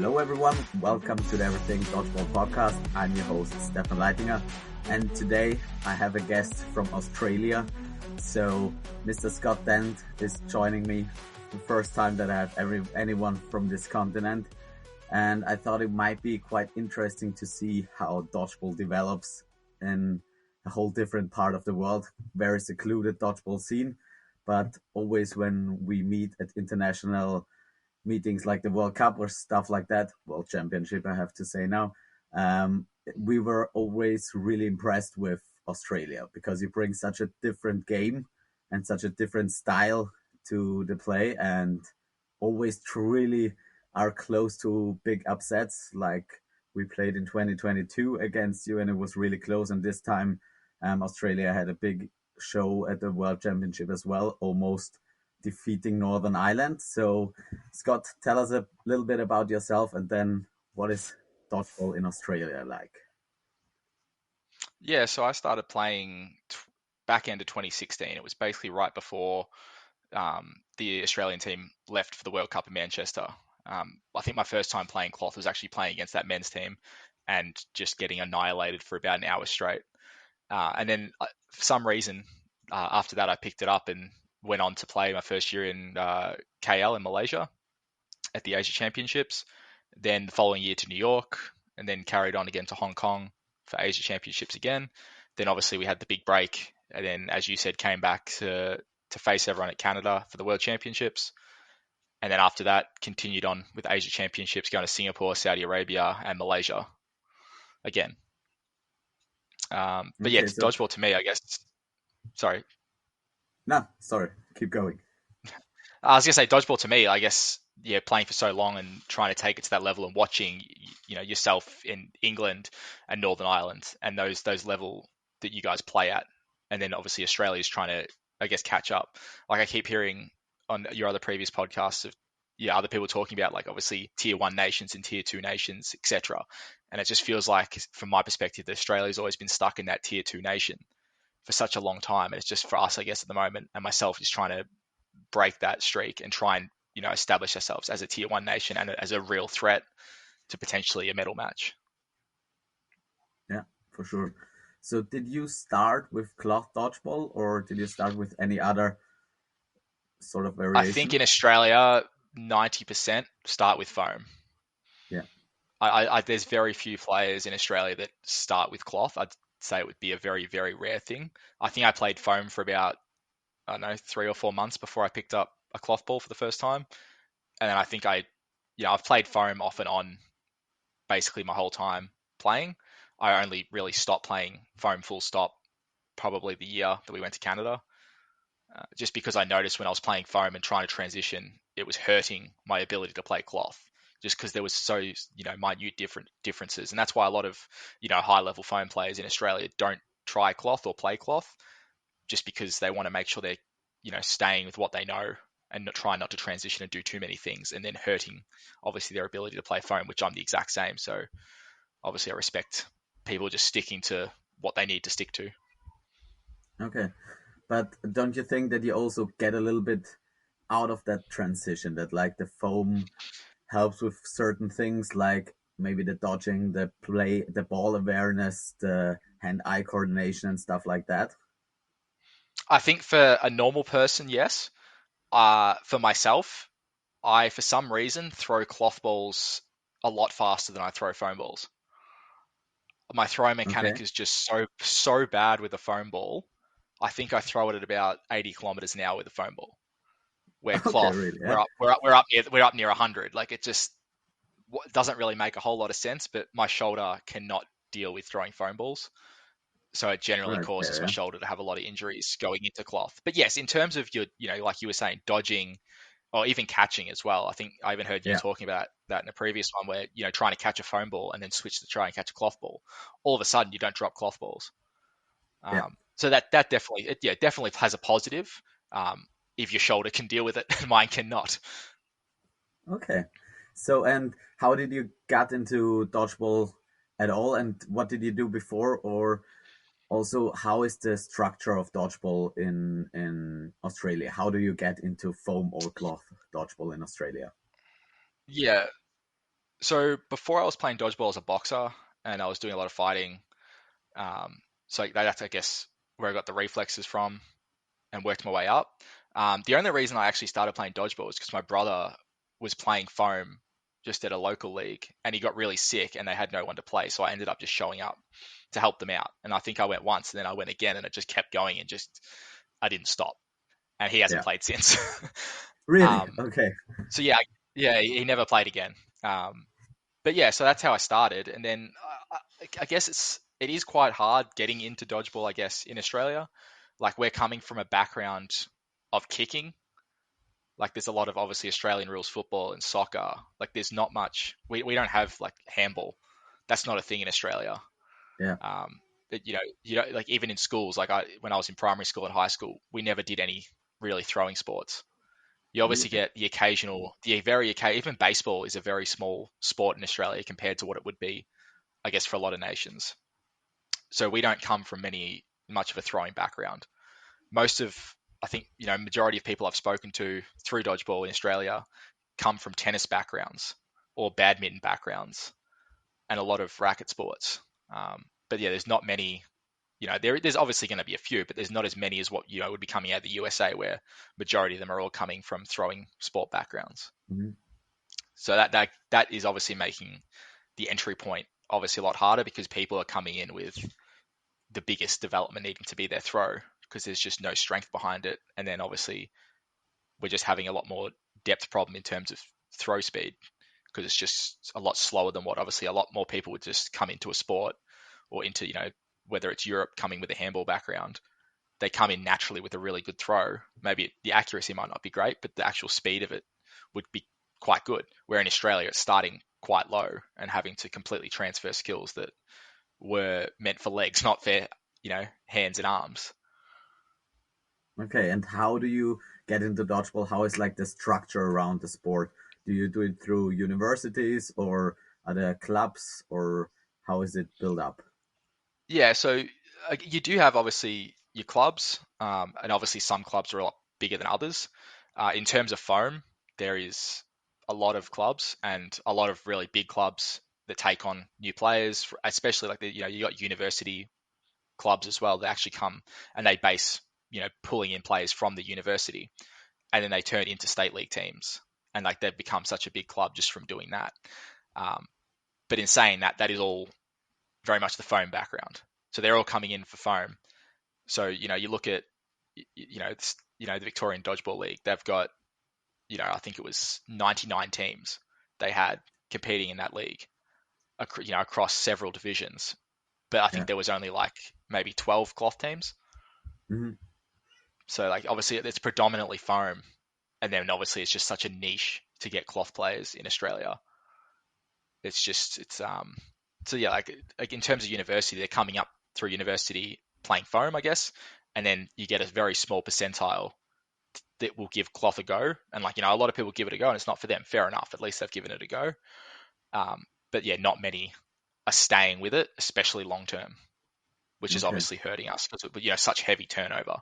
Hello everyone, welcome to the Everything Dodgeball podcast. I'm your host Stefan Leitinger, and today I have a guest from Australia. So Mr. Scott Dent is joining me. The first time that I have anyone from this continent, and I thought it might be quite interesting to see how dodgeball develops in a whole different part of the world. Very secluded dodgeball scene, but always when we meet at international meetings like the World Cup or stuff like that, World Championship, I have to say now, we were always really impressed with Australia because you bring such a different game and such a different style to the play, and always really are close to big upsets. Like we played in 2022 against you, and it was really close. And this time, Australia had a big show at the World Championship as well, almost defeating Northern Ireland. So, Scott, tell us a little bit about yourself, and then what is dodgeball in Australia like? Yeah, so I started playing back end of 2016. It was basically right before the Australian team left for the World Cup in Manchester. I think my first time playing cloth was actually playing against that men's team and just getting annihilated for about an hour straight. And then for some reason, after that, I picked it up and went on to play my first year in KL in Malaysia at the Asia Championships. Then the following year to New York, and then carried on again to Hong Kong for Asia Championships again. Then obviously we had the big break, and then, as you said, came back to face everyone at Canada for the World Championships. And then after that, continued on with Asia Championships, going to Singapore, Saudi Arabia, and Malaysia again. But yeah, So dodgeball to me, I guess. Sorry. no, sorry, keep going. I was gonna say dodgeball to me, I guess, yeah, playing for so long and trying to take it to that level and watching, yourself in England and Northern Ireland and those level that you guys play at, and then obviously Australia is trying to, I guess, catch up. Like I keep hearing on your other previous podcasts of other people talking about, like, obviously tier 1 nations and tier 2 nations, etc. And it just feels like, from my perspective, that Australia's always been stuck in that tier 2 nation for such a long time. And it's just for us, I guess, at the moment, and myself, just trying to break that streak and try and establish ourselves as a tier 1 nation and as a real threat to potentially a medal match. Yeah, for sure. So did you start with cloth dodgeball, or did you start with any other sort of I variation? think in Australia 90% start with foam. Yeah. There's very few players in Australia that start with cloth. I'd say it would be a very, very rare thing. I think I played foam for about, I don't know, 3 or 4 months before I picked up a cloth ball for the first time. And then I think I've played foam off and on basically my whole time playing. I only really stopped playing foam full stop probably the year that we went to Canada, just because I noticed when I was playing foam and trying to transition, it was hurting my ability to play cloth, just because there was so minute differences. And that's why a lot of high level foam players in Australia don't try cloth or play cloth, just because they want to make sure they're staying with what they know and try not to transition and do too many things, and then hurting obviously their ability to play foam, which I'm the exact same. So obviously I respect people just sticking to what they need to stick to. Okay. But don't you think that you also get a little bit out of that transition, that like the foam helps with certain things, like maybe the dodging, the play, the ball awareness, the hand-eye coordination and stuff like that? I think for a normal person, yes. For myself, I, for some reason, throw cloth balls a lot faster than I throw foam balls. My throw Okay. mechanic is just so bad with a foam ball. I think I throw it at about 80 kilometers an hour with a foam ball. Where Okay, cloth, really? Yeah. we're up near 100. Like, it just doesn't really make a whole lot of sense. But my shoulder cannot deal with throwing foam balls, so it generally Right causes there, my yeah. shoulder to have a lot of injuries going into cloth. But yes, in terms of your, like you were saying, dodging or even catching as well. I think I even heard you Yeah. talking about that in a previous one, where trying to catch a foam ball and then switch to try and catch a cloth ball. All of a sudden, you don't drop cloth balls. Yeah. So that definitely, definitely has a positive. If your shoulder can deal with it, mine cannot. Okay. So, and how did you get into dodgeball at all? And what did you do before? Or also, how is the structure of dodgeball in Australia? How do you get into foam or cloth dodgeball in Australia? Yeah. So before I was playing dodgeball as a boxer, and I was doing a lot of fighting. Um, so that's, I guess, where I got the reflexes from and worked my way up. The only reason I actually started playing dodgeball was because my brother was playing foam just at a local league, and he got really sick, and they had no one to play. So I ended up just showing up to help them out. And I think I went once, and then I went again, and it just kept going, and just I didn't stop. And he hasn't Yeah. played since. Really? um, Okay. so yeah, yeah, he never played again. But yeah, so that's how I started, and then I guess it is quite hard getting into dodgeball. I guess in Australia, like we're coming from a background of kicking. Like there's a lot of obviously Australian rules football and soccer. Like there's not much. We don't have like handball. That's not a thing in Australia. Yeah. Um, you know, like even in schools, like when I was in primary school and high school, we never did any really throwing sports. You obviously Really? get the occasional, the very occasional, even baseball is a very small sport in Australia compared to what it would be, I guess, for a lot of nations. So we don't come from much of a throwing background. Most of, I think, majority of people I've spoken to through dodgeball in Australia come from tennis backgrounds or badminton backgrounds and a lot of racket sports. But yeah, there's not many. There's obviously going to be a few, but there's not as many as what would be coming out of the USA, where majority of them are all coming from throwing sport backgrounds. Hmm. So that is obviously making the entry point obviously a lot harder because people are coming in with the biggest development needing to be their throw because there's just no strength behind it. And then obviously we're just having a lot more depth problem in terms of throw speed because it's just a lot slower than what obviously a lot more people would just come into a sport or into, whether it's Europe coming with a handball background. They come in naturally with a really good throw. Maybe the accuracy might not be great, but the actual speed of it would be quite good. Where in Australia, it's starting quite low and having to completely transfer skills that were meant for legs, not for hands and arms. Okay. And how do you get into dodgeball? How is like the structure around the sport? Do you do it through universities or other clubs, or how is it built up? Yeah, so you do have obviously your clubs, and obviously some clubs are a lot bigger than others. In terms of foam, there is a lot of clubs and a lot of really big clubs that take on new players, especially like you got university clubs as well that actually come and they base pulling in players from the university, and then they turn into state league teams, and like they've become such a big club just from doing that. Um, but in saying that, that is all very much the foam background. So they're all coming in for foam. So you look at the Victorian Dodgeball League. They've got I think it was 99 teams they had competing in that league, across several divisions. But I Yeah. think there was only like maybe 12 cloth teams. Hmm. So like obviously it's predominantly foam, and then obviously it's just such a niche to get cloth players in Australia. It's so yeah, like in terms of university, they're coming up through university playing foam, I guess, and then you get a very small percentile that will give cloth a go, and like a lot of people give it a go, and it's not for them. Fair enough, at least they've given it a go. But yeah, not many are staying with it, especially long term, which is Okay. obviously hurting us because such heavy turnover.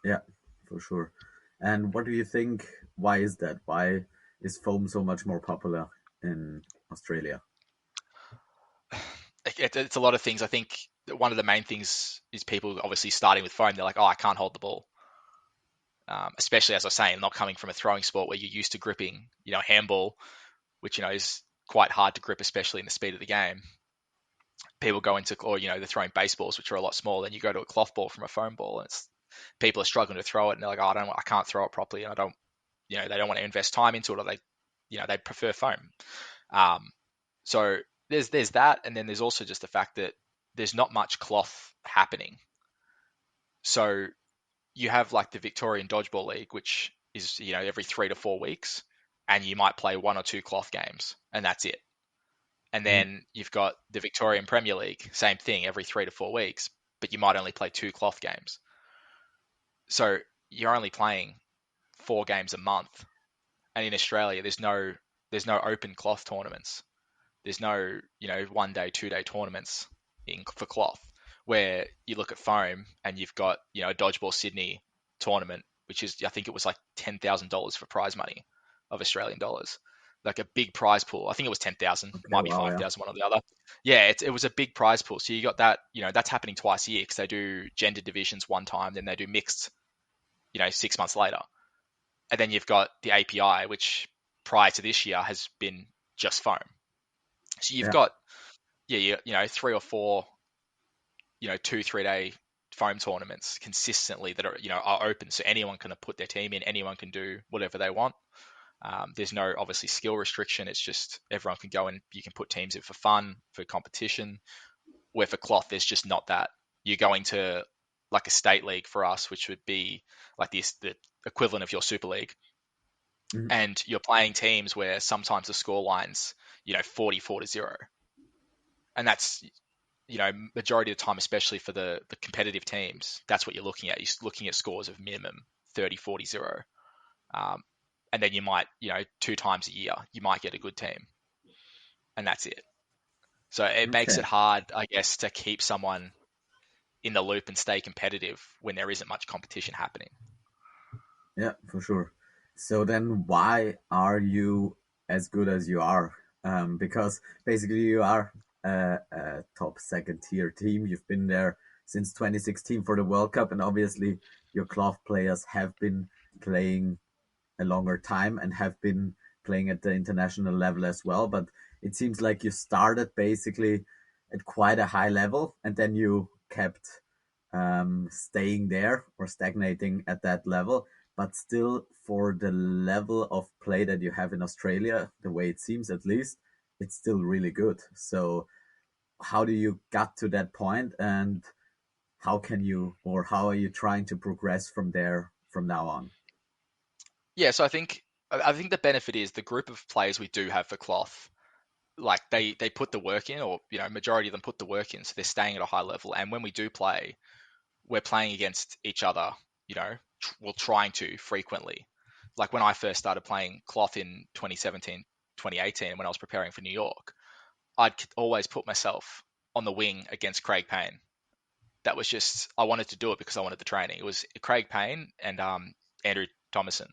Yeah, for sure. And what do you think? Why is that? Why is foam so much more popular in Australia? It's a lot of things. I think that one of the main things is people obviously starting with foam. They're like, oh, I can't hold the ball. Especially as I was saying, not coming from a throwing sport where you're used to gripping, handball, which is quite hard to grip, especially in the speed of the game. People go into, or they're throwing baseballs, which are a lot smaller. Then you go to a cloth ball from a foam ball, and it's people are struggling to throw it, and they're like, oh, I can't throw it properly, and I don't, they don't want to invest time into it, or they prefer foam. Um, so there's that, and then there's also just the fact that there's not much cloth happening. So you have like the Victorian Dodgeball League, which is every 3 to 4 weeks, and you might play one or two cloth games, and that's it. And Hmm. then you've got the Victorian Premier League, same thing, every 3 to 4 weeks, but you might only play two cloth games. So you're only playing 4 games a month. And in Australia, there's no open cloth tournaments. There's no 1 day, 2 day tournaments for cloth. Where you look at foam and you've got a Dodgeball Sydney tournament, which is I think it was like $10,000 for prize money of Australian dollars. like a big prize pool. I think it was 10,000, Okay, might be wow, yeah, 5,000, one or the other. Yeah, it was a big prize pool. So you got that, that's happening twice a year because they do gender divisions one time, then they do mixed, 6 months later. And then you've got the API, which prior to this year has been just foam. So you've yeah. got, three or four, 2-3 day foam tournaments consistently that are open. So anyone can put their team in, anyone can do whatever they want. There's no obviously skill restriction. It's just everyone can go and you can put teams in for fun, for competition. Where for cloth, there's just not that. You're going to like a state league for us, which would be like the equivalent of your Super League, Mhm. and you're playing teams where sometimes the score lines, 44-0, and that's majority of the time, especially for the competitive teams, that's what you're looking at. You're looking at scores of minimum 30-40-0. And then you might, 2 times a year, you might get a good team, and that's it. So it makes Okay. it hard, I guess, to keep someone in the loop and stay competitive when there isn't much competition happening. Yeah, for sure. So then why are you as good as you are? Because basically you are a top second tier team. You've been there since 2016 for the World Cup, and obviously your club players have been playing a longer time and have been playing at the international level as well. But it seems like you started basically at quite a high level and then you kept staying there or stagnating at that level. But still, for the level of play that you have in Australia, the way it seems at least, it's still really good. So, how do you got to that point, and how can you, or how are you trying to progress from there from now on? Yeah, so I think the benefit is the group of players we do have for cloth, like they put the work in, or majority of them put the work in, so they're staying at a high level. And when we do play, we're playing against each other, well, trying to frequently. Like when I first started playing cloth in 2017, 2018, when I was preparing for New York, I'd always put myself on the wing against Craig Payne. That was just, I wanted to do it because I wanted the training. It was Craig Payne and Andrew Thomason.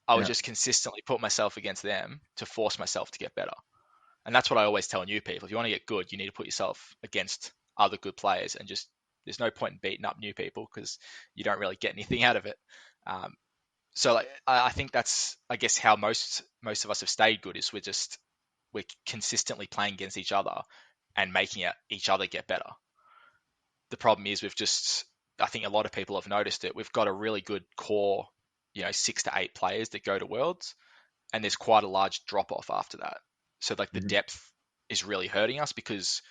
I would Yeah. just consistently put myself against them to force myself to get better. And that's what I always tell new people. If you want to get good, you need to put yourself against other good players, and just there's no point in beating up new people because you don't really get anything out of it. Um, so like, I think that's, I guess, how most of us have stayed good is we're consistently playing against each other and making each other get better. The problem is I think a lot of people have noticed it. We've got a really good core, 6 to 8 players that go to Worlds, and there's quite a large drop off after that. So like the Mhm. depth is really hurting us because,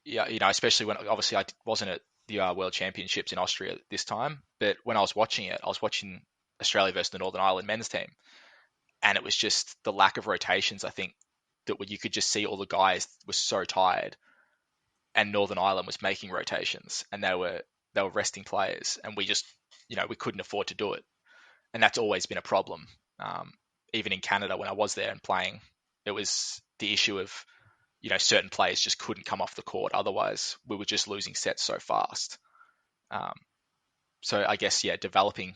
yeah, especially when obviously I wasn't at the World Championships in Austria this time, but when I was watching it, I was watching Australia versus the Northern Ireland men's team, and it was just the lack of rotations. I think that you could just see all the guys were so tired, and Northern Ireland was making rotations, and they were resting players, and we just we couldn't afford to do it, and that's always been a problem. Um, Even in Canada when I was there and playing, it was the issue of certain players just couldn't come off the court. Otherwise, we were just losing sets so fast. Um, so I guess developing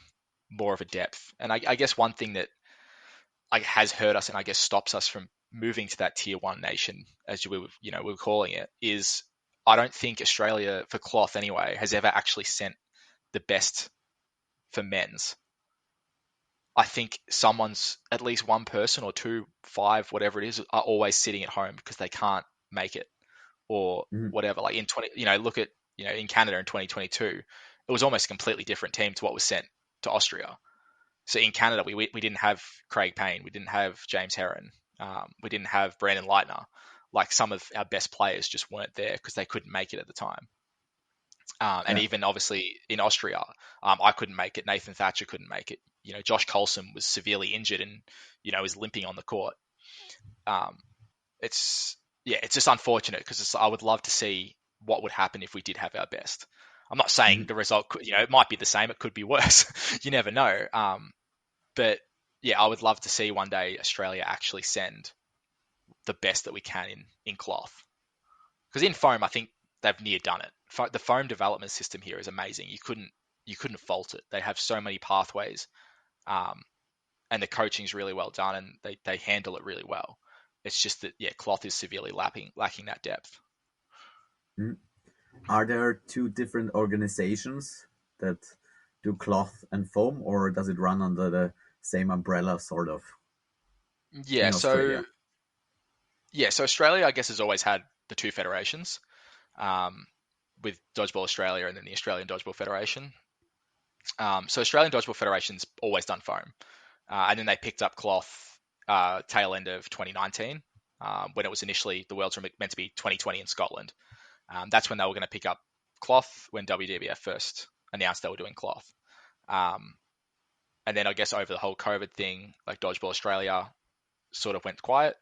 more of a depth, and I guess one thing that has hurt us and I guess stops us from moving to that tier one nation, as we were calling it, is I don't think Australia for cloth anyway has ever actually sent the best for men's. I think someone's at least one person or two, five, whatever it is, are always sitting at home because they can't make it or Mhm. whatever. Like in 20, look at, in Canada in 2022, it was almost a completely different team to what was sent to Austria. So in Canada, we didn't have Craig Payne, we didn't have James Heron, we didn't have Brandon Leitner. Like some of our best players just weren't there because they couldn't make it at the time. And Yeah. even obviously in Austria, I couldn't make it. Nathan Thatcher couldn't make it. Josh Colson was severely injured and was limping on the court. Um, it's it's just unfortunate because I would love to see what would happen if we did have our best. I'm not saying Mhm. the result could, it might be the same. It could be worse. You never know. But yeah, I would love to see one day Australia actually send the best that we can in cloth. Because in foam, I think they've near done it. The foam development system here is amazing. You couldn't fault it. They have so many pathways. Um, and the coaching's really well done, and they handle it really well. It's just that cloth is severely lacking that depth. Mm. Are there two different organizations that do cloth and foam, or does it run under the same umbrella, sort of, Yeah, in so Australia? Australia, I guess, has always had the two federations, um, with Dodgeball Australia and then the Australian Dodgeball Federation. So Australian Dodgeball Federation's always done foam, and then they picked up cloth tail end of 2019, when it was initially the Worlds were meant to be 2020 in Scotland. That's when they were going to pick up cloth when WDBF first announced they were doing cloth. Um, and then I guess over the whole COVID thing, like Dodgeball Australia sort of went quiet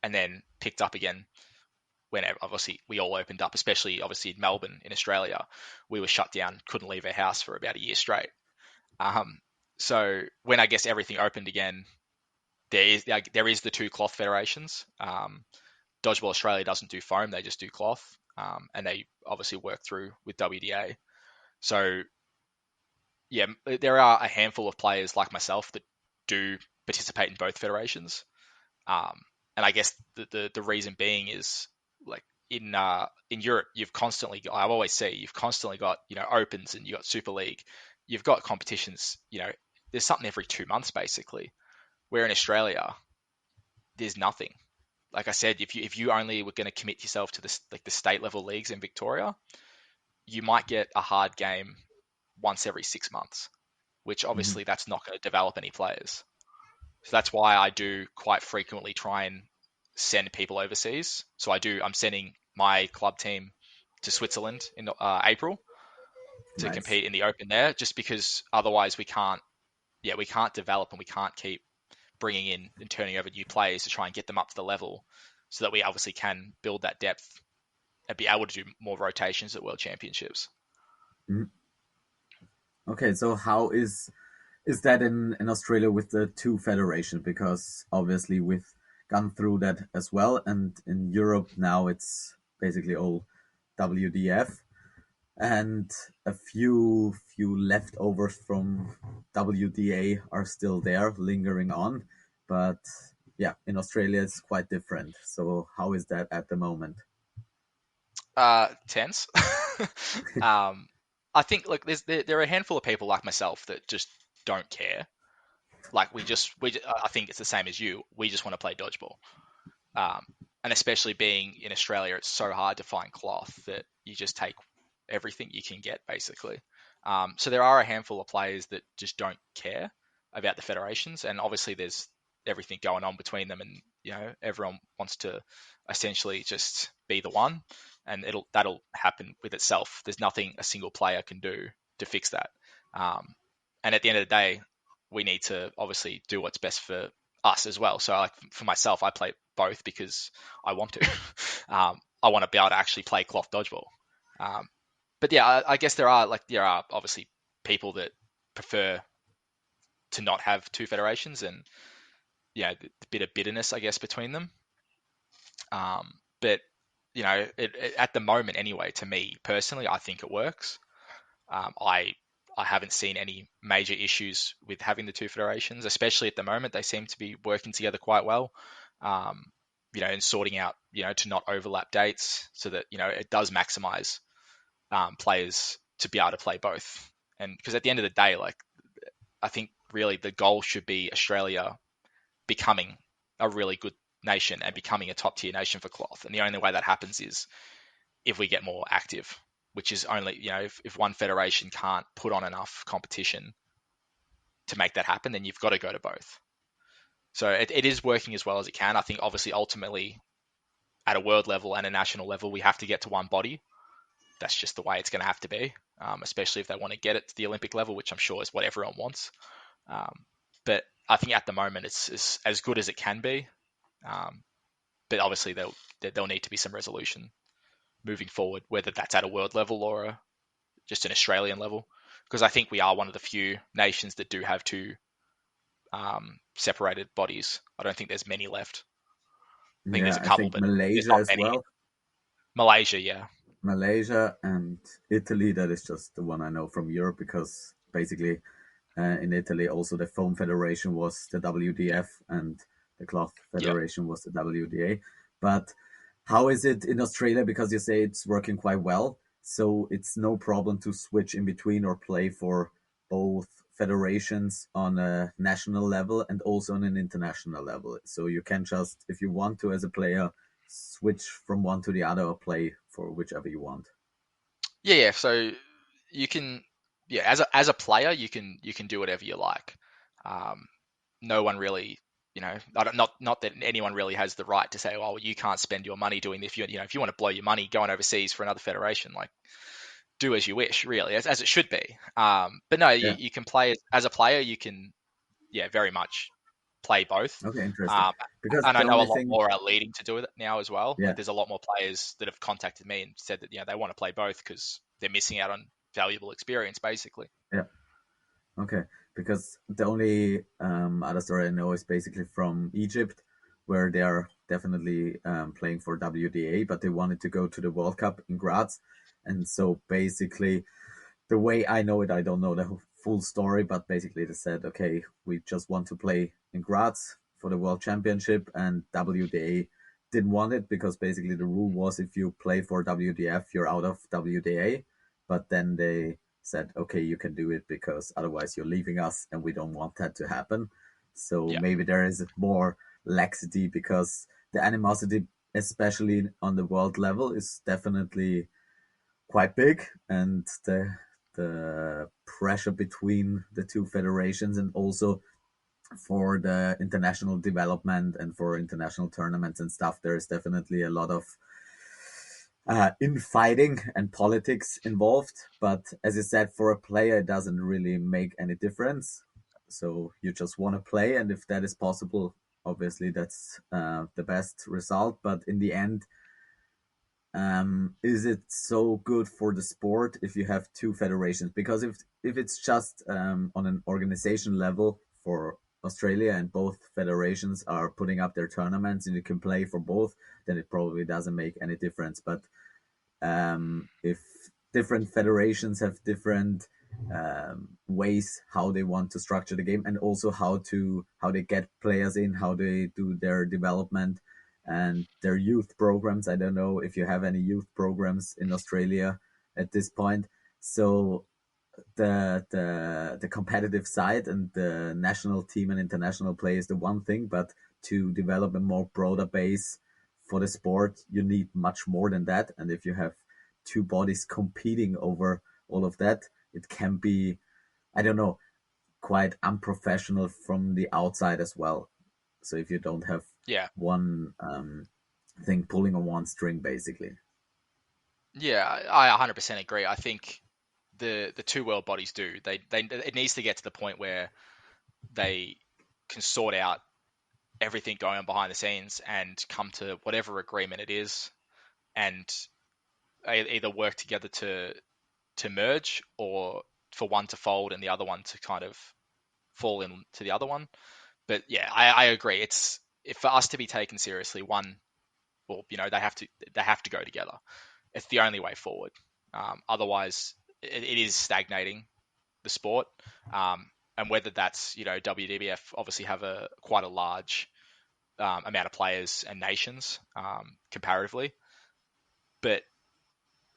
and then picked up again when obviously we all opened up, especially obviously in Melbourne in Australia. We were shut down, couldn't leave our house for about a year straight. Um, so when I guess everything opened again, there is the two cloth federations. Dodgeball Australia doesn't do foam; they just do cloth, and they obviously work through with WDA. So yeah, there are a handful of players like myself that do participate in both federations, and I guess the reason being is like in Europe, I always say you've constantly got opens and you got Super League, you've got competitions. There's something every 2 months basically. Where in Australia, there's nothing. Like I said, if you only were going to commit yourself to the state level leagues in Victoria, you might get a hard game once every 6 months, which Mhm. obviously that's not going to develop any players. So that's why I do quite frequently try and send people overseas. So I'm sending my club team to Switzerland in April to Nice. compete in the Open there, just because otherwise we can't develop and we can't keep bringing in and turning over new players to try and get them up to the level, so that we obviously can build that depth and be able to do more rotations at World Championships. Mhm. Okay, so how is that in Australia with the two federations? Because obviously we've gone through that as well, and in Europe now it's basically all WDF, and a few leftovers from WDA are still there, lingering on. But yeah, in Australia it's quite different. So how is that at the moment? Tense. um, I think like there are a handful of people like myself that just don't care. Like I think it's the same as you. We just want to play dodgeball. Um, and especially being in Australia, it's so hard to find cloth that you just take everything you can get, basically. So there are a handful of players that just don't care about the federations, and obviously there's everything going on between them, and everyone wants to essentially just be the one, and that'll happen with itself. There's nothing a single player can do to fix that. Um, and at the end of the day, we need to obviously do what's best for us as well. So like for myself, I play both because I want to. I want to be able to actually play cloth dodgeball. Um, but yeah, I guess there are obviously people that prefer to not have two federations, and the bit of bitterness I guess between them. But at the moment anyway, to me personally, I think it works. I haven't seen any major issues with having the two federations, especially at the moment. They seem to be working together quite well, um, and sorting out, to not overlap dates so that, it does maximize players to be able to play both. And because at the end of the day, like, I think really the goal should be Australia becoming a really good nation and becoming a top tier nation for cloth. And the only way that happens is if we get more active, which is only, if one federation can't put on enough competition to make that happen, then you've got to go to both. So it is working as well as it can. I think obviously ultimately at a world level and a national level, we have to get to one body. That's just the way it's going to have to be, especially if they want to get it to the Olympic level, which I'm sure is what everyone wants. Um, but I think at the moment it's as good as it can be. Um, but obviously there'll need to be some resolution moving forward, whether that's at a world level or just an Australian level, because I think we are one of the few nations that do have two separated bodies. I don't think there's many left. I think there's Yeah, a I couple, think but there's Malaysia not as many. well. Malaysia, yeah. Malaysia and Italy, that is just the one I know from Europe, because basically In Italy, also the foam federation was the WDF, and the cloth Yeah. federation was the WDA. But how is it in Australia? Because you say it's working quite well, so it's no problem to switch in between or play for both federations on a national level and also on an international level. So you can just, if you want to, as a player, switch from one to the other or play for whichever you want. Yeah. So you can, yeah, as a player, you can do whatever you like. Um, no one really, not that anyone really has the right to say, well, you can't spend your money doing this. If you want to blow your money going overseas for another federation, like do as you wish, really, as it should be. But no, you, Yeah. you can play as a player. You can, yeah, very much play both. Okay. Interesting. Um, Because and I the know a only lot thing, more are leading to do it now as well. Like yeah, there's a lot more players that have contacted me and said that they want to play both because they're missing out on valuable experience, basically. yeah. Okay, because the only other story I know is basically from Egypt, where they are definitely playing for WDA, but they wanted to go to the World Cup in Graz. And so basically, the way I know it, I don't know the full story, but basically they said, okay, we just want to play in Graz for the World Championship, and WDA didn't want it because basically the rule was if you play for WDF, you're out of WDA. But then they said, okay, you can do it because otherwise you're leaving us, and we don't want that to happen. So Yeah, maybe there is more laxity because the animosity, especially on the world level, is definitely quite big, and the pressure between the two federations, and also for the international development and for international tournaments and stuff, there is definitely a lot of infighting and politics involved. But as I said, for a player, it doesn't really make any difference. So you just want to play, and if that is possible, obviously that's the best result. But in the end, is it so good for the sport if you have two federations? Because if it's just on an organization level for Australia and both federations are putting up their tournaments and you can play for both, then it probably doesn't make any difference. But if different federations have different ways how they want to structure the game, and also how they get players in, how they do their development and their youth programs. I don't know if you have any youth programs in Australia at this point. So the competitive side and the national team and international play is the one thing, but to develop a more broader base for the sport, you need much more than that. And if you have two bodies competing over all of that, it can be, I don't know, quite unprofessional from the outside as well. So if you don't have yeah, one thing pulling on one string, basically. yeah. I 100% agree. I think the two world bodies do. They it needs to get to the point where they can sort out everything going on behind the scenes and come to whatever agreement it is, and either work together to merge, or for one to fold and the other one to kind of fall into the other one. But yeah, I agree. It's if for us to be taken seriously, one, well, they have to go together. It's the only way forward. Otherwise, it is stagnating the sport. And whether that's WDBF obviously have a quite a large amount of players and nations comparatively, but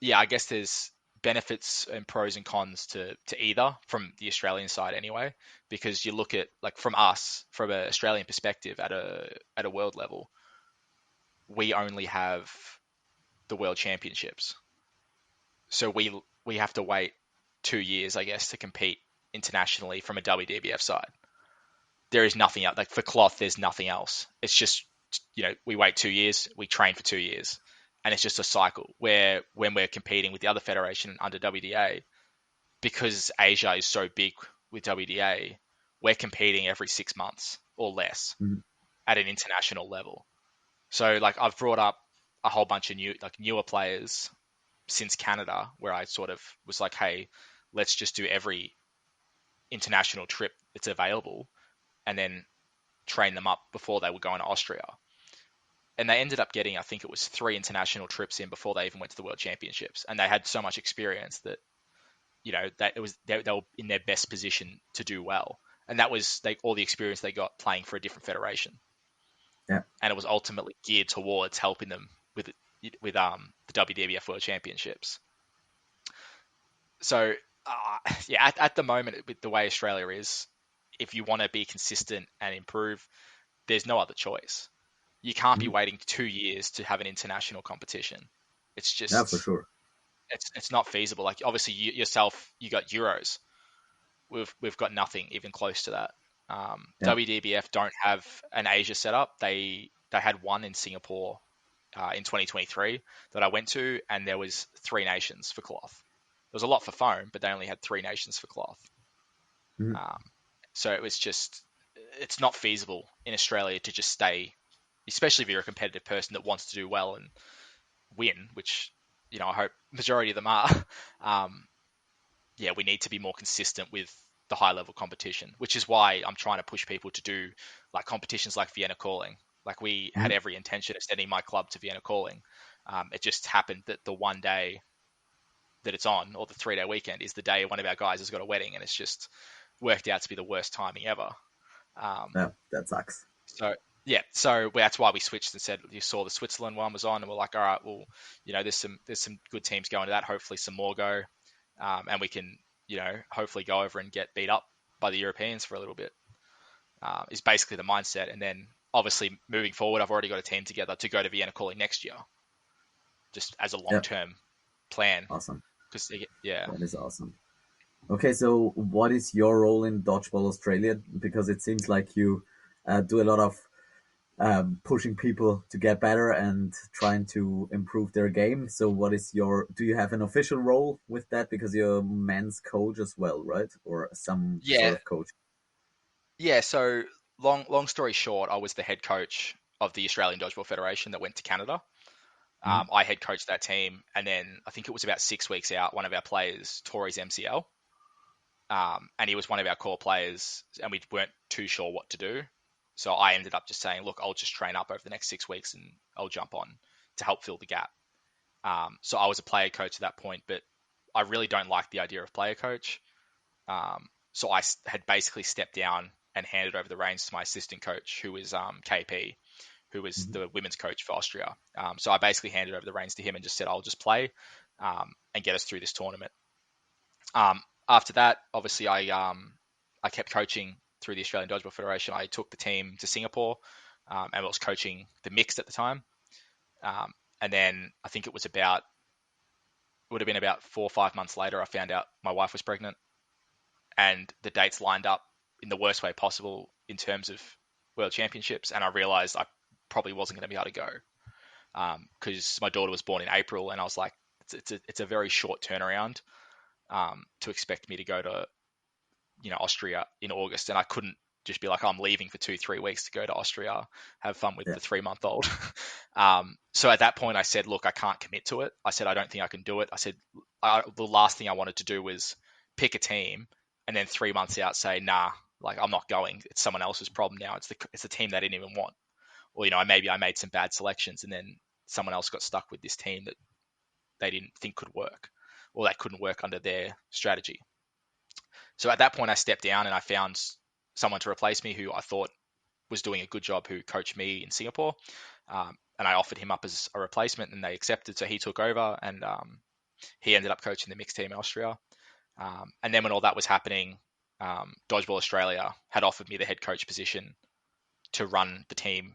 yeah, I guess there's benefits and pros and cons to either from the Australian side anyway, because you look at like from us from an Australian perspective at a world level, we only have the World Championships, so we have to wait 2 years, I guess, to compete internationally from a WDBF side. There is nothing else. Like for cloth, there's nothing else. It's just we wait 2 years, we train for 2 years, and it's just a cycle where when we're competing with the other federation under WDA, because Asia is so big with WDA, we're competing every 6 months or less Mhm. at an international level. So like I've brought up a whole bunch of newer players since Canada, where I sort of was like, hey, let's just do every international trip that's available, and then train them up before they were going to Austria. And they ended up getting, I think it was 3 international trips in before they even went to the World Championships. And they had so much experience that that it was they were in their best position to do well, and that was all the experience they got playing for a different federation, Yeah. and it was ultimately geared towards helping them with the WDBF World Championships. So yeah, at the moment with the way Australia is, if you want to be consistent and improve, there's no other choice. You can't be Mhm. waiting 2 years to have an international competition. It's Yeah, for just sure. it's not feasible. Like obviously yourself, you got Euros. We've got nothing even close to that. Yeah. WDBF don't have an Asia setup. They had one in Singapore in 2023 that I went to, and there was 3 nations for cloth. There was a lot for foam, but they only had 3 nations for cloth. Mhm. Um, so it's not feasible in Australia to just stay, especially if you're a competitive person that wants to do well and win, which I hope majority of them are. Um, yeah, we need to be more consistent with the high level competition, which is why I'm trying to push people to do like competitions like Vienna Calling. Like we had Mhm. every intention of sending my club to Vienna Calling. It just happened that the one day that it's on, or the 3-day weekend, is the day one of our guys has got a wedding, and it's just worked out to be the worst timing ever. Um, Yeah, that sucks. so yeah, so that's why we switched and said you saw the Switzerland one was on, and we're like, all right, well, there's some good teams going to that. Hopefully, some more go, and we can hopefully go over and get beat up by the Europeans for a little bit. Is basically the mindset, and then obviously moving forward, I've already got a team together to go to Vienna Calling next year, just as a long Yeah, term plan. awesome. Because yeah, That is awesome. Okay, so what is your role in Dodgeball Australia? Because it seems like you do a lot of pushing people to get better and trying to improve their game. So, do you have an official role with that? Because you're a men's coach as well, right? Or some sort yeah, of coach? yeah. So long story short, I was the head coach of the Australian Dodgeball Federation that went to Canada. Mhm. I head coached that team, and then I think it was about 6 weeks out, one of our players tore his MCL, and he was one of our core players, and we weren't too sure what to do. So I ended up just saying, look, I'll just train up over the next 6 weeks, and I'll jump on to help fill the gap. So I was a player coach at that point, but I really don't like the idea of player coach. So I had basically stepped down and handed over the reins to my assistant coach, who was KP, who was Mhm. the women's coach for Austria. So I basically handed over the reins to him and just said, I'll just play and get us through this tournament. After that, obviously, I kept coaching through the Australian Dodgeball Federation. I took the team to Singapore and was coaching the mixed at the time. Um, and then I think would have been about 4 or 5 months later, I found out my wife was pregnant, and the dates lined up in the worst way possible in terms of World Championships. And I realized I probably wasn't going to be able to go because my daughter was born in April, and I was like, it's a very short turnaround to expect me to go to Austria in August, and I couldn't just be like, oh, I'm leaving for 2 3 weeks to go to Austria, have fun with Yeah, the 3 month old. So at that point, I said, look, I can't commit to it. I said, I don't think I can do it. I said, the last thing I wanted to do was pick a team and then 3 months out say, nah, like I'm not going. It's someone else's problem now. It's the team they didn't even want. Or maybe I made some bad selections and then someone else got stuck with this team that they didn't think could work, or that couldn't work under their strategy. So at that point, I stepped down and I found someone to replace me who I thought was doing a good job, who coached me in Singapore. And I offered him up as a replacement, and they accepted. So he took over, and he ended up coaching the mixed team in Austria. And then when all that was happening, Dodgeball Australia had offered me the head coach position to run the team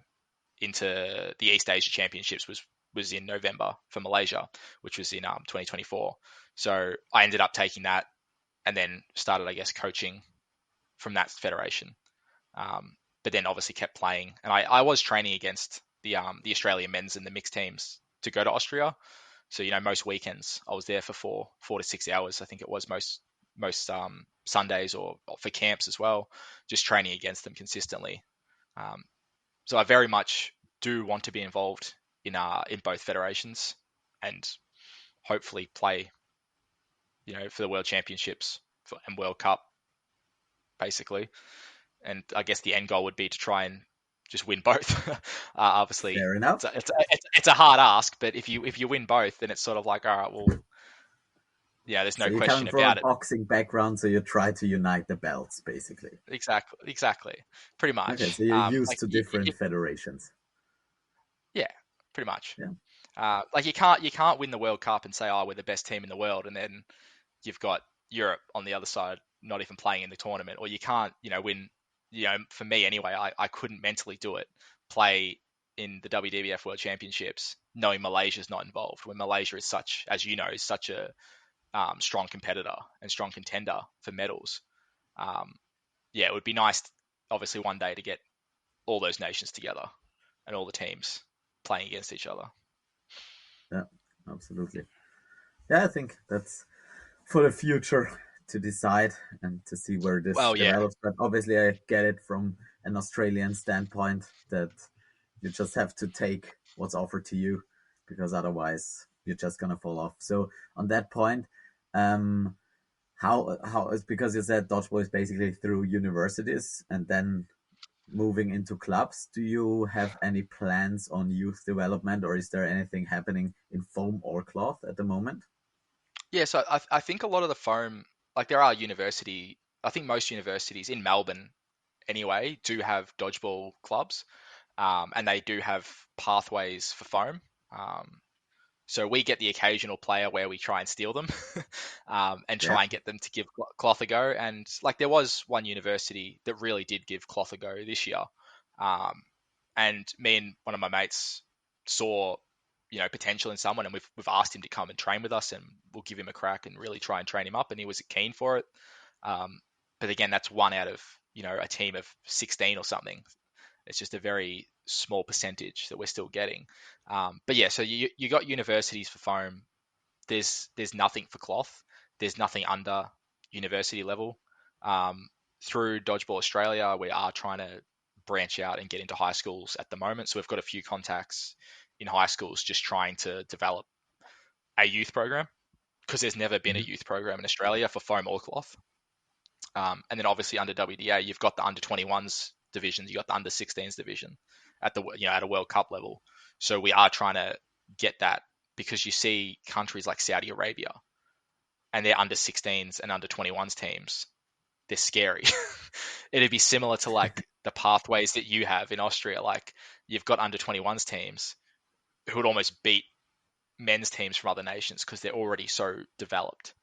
into the East Asia Championships, was in November for Malaysia, which was in 2024. So I ended up taking that and then started, I guess, coaching from that federation. But then obviously kept playing, and I was training against the Australian men's and the mixed teams to go to Austria. So most weekends I was there for 4 to 6 hours. I think it was most Sundays or for camps as well, just training against them consistently. Um, so I very much do want to be involved in both federations and hopefully play for the World Championships and World Cup basically. And I guess the end goal would be to try and just win both. Obviously, fair enough. it's a hard ask, but if you win both, then it's sort of like, all right, well, there's So no you're coming question from a about it. boxing background, so you try to unite the belts, basically. Exactly, pretty Okay, much. so you're used Like to different federations. yeah, pretty much. Yeah, Like you can't win the World Cup and say, oh, we're the best team in the world, and then you've got Europe on the other side not even playing in the tournament, or you can't, win. For me anyway, I couldn't mentally do it. Play in the WDBF World Championships knowing Malaysia's not involved, when Malaysia is such, as you know, is such a strong competitor and strong contender for medals. Um, yeah, it would be nice, obviously, one day to get all those nations together and all the teams playing against each other. yeah, absolutely. Yeah, I think that's for the future to decide and to see where this Well, yeah, develops. But obviously, I get it from an Australian standpoint that you just have to take what's offered to you because otherwise you're just gonna fall off. So on that point, um, how is because you said dodgeball is basically through universities and then moving into clubs. Do you have any plans on youth development, or is there anything happening in foam or cloth at the moment? yeah. So I think a lot of the foam, like there are university. I think most universities in Melbourne anyway do have dodgeball clubs, and they do have pathways for foam. Um, So we get the occasional player where we try and steal them, and Yeah. try and get them to give cloth a go. And like there was one university that really did give cloth a go this year, um, and me and one of my mates saw potential in someone, and we've asked him to come and train with us, and we'll give him a crack and really try and train him up, and he was keen for it. Um, but again, that's one out of a team of 16 or something. It's just a very small percentage that we're still getting. But yeah, so you got universities for foam. There's nothing for cloth. There's nothing under university level. Um, Through Dodgeball Australia, we are trying to branch out and get into high schools at the moment. So we've got a few contacts in high schools just trying to develop a youth program, because there's never been a Mhm. youth program in Australia for foam or cloth. And then obviously under WDA, you've got the under 21s divisions, you've got the under 16s division at the at a World Cup level. So we are trying to get that, because you see countries like Saudi Arabia and their under 16s and under 21s teams, they're scary. It'd be similar to like the pathways that you have in Austria. Like you've got under 21s teams who would almost beat men's teams from other nations because they're already so developed.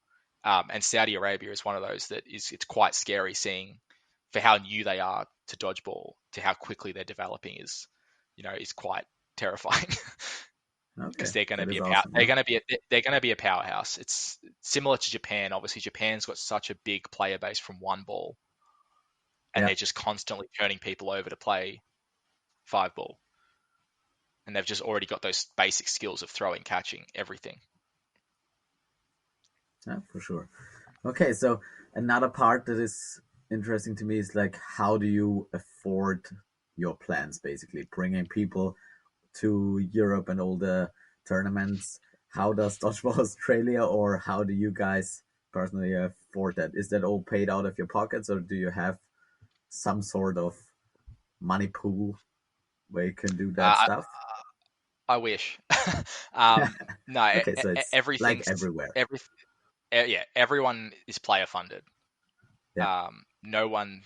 And Saudi Arabia is one of those that it's quite scary seeing, for how new they are to dodgeball, to how quickly they're developing is quite terrifying. Okay, Because they're going to that be is a power, awesome. Yeah. they're going to be a powerhouse. It's similar to Japan. Obviously, Japan's got such a big player base from one ball, and Yeah. they're just constantly turning people over to play five ball, and they've just already got those basic skills of throwing, catching, everything. Yeah, for sure. Okay, so another part that is interesting to me is like how do you afford your plans basically bringing people to Europe and all the tournaments? How does Dodgeball Australia or how do you guys personally afford that? Is that all paid out of your pockets or do you have some sort of money pool where you can do that Uh, stuff? I wish. um, no, Okay, so it's like everything's everywhere. every yeah, everyone is player funded. Yeah, No one,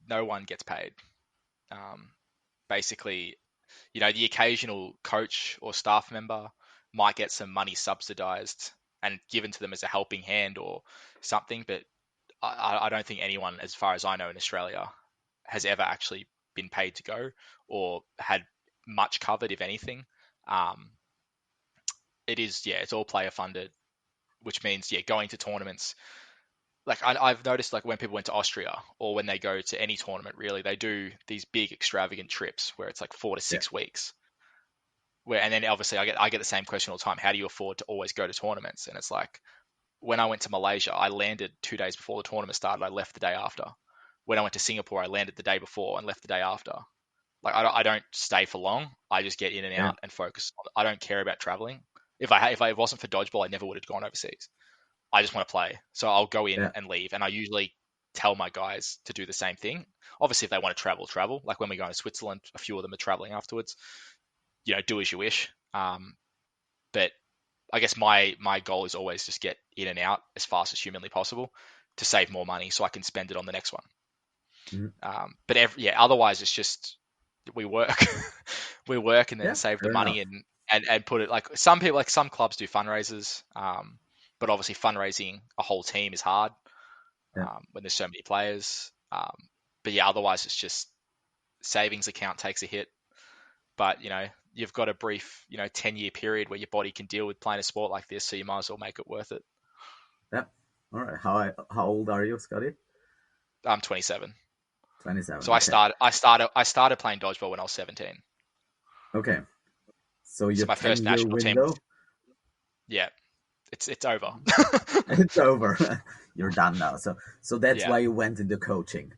no one gets paid. Um, Basically, the occasional coach or staff member might get some money subsidized and given to them as a helping hand or something, but I don't think anyone, as far as I know, in Australia has ever actually been paid to go or had much covered, if anything. Um, it is, yeah, it's all player funded, which means, yeah, going to tournaments. Like I've noticed, like when people went to Austria or when they go to any tournament, really, they do these big extravagant trips where it's like four to yeah, six weeks. And then obviously I get the same question all the time: how do you afford to always go to tournaments? And it's like, when I went to Malaysia, I landed 2 days before the tournament started. I left the day after. When I went to Singapore, I landed the day before and left the day after. Like I don't stay for long. I just get in and yeah, out and focus. I don't care about traveling. If it wasn't for dodgeball, I never would have gone overseas. I just want to play. So I'll go in yeah, and leave. And I usually tell my guys to do the same thing. Obviously, if they want to travel, travel. Like when we go to Switzerland, a few of them are traveling afterwards. Do as you wish. But I guess my goal is always just get in and out as fast as humanly possible to save more money so I can spend it on the next one. Mhm. But otherwise it's just we work, we work and then Yeah, save the fair money enough. and put it like some people, like some clubs do fundraisers, but obviously fundraising a whole team is hard Yeah, when there's so many players. But yeah, otherwise it's just savings account takes a hit. But you've got a brief 10-year period where your body can deal with playing a sport like this, so you might as well make it worth it. yeah. All right. How old are you, Scotty? I'm 27. 27. So Okay. I started playing dodgeball when I was 17. Okay. So your So my first 10-year national team was, window, yeah, it's over. it's over. You're done now. So that's Yeah. why you went into coaching.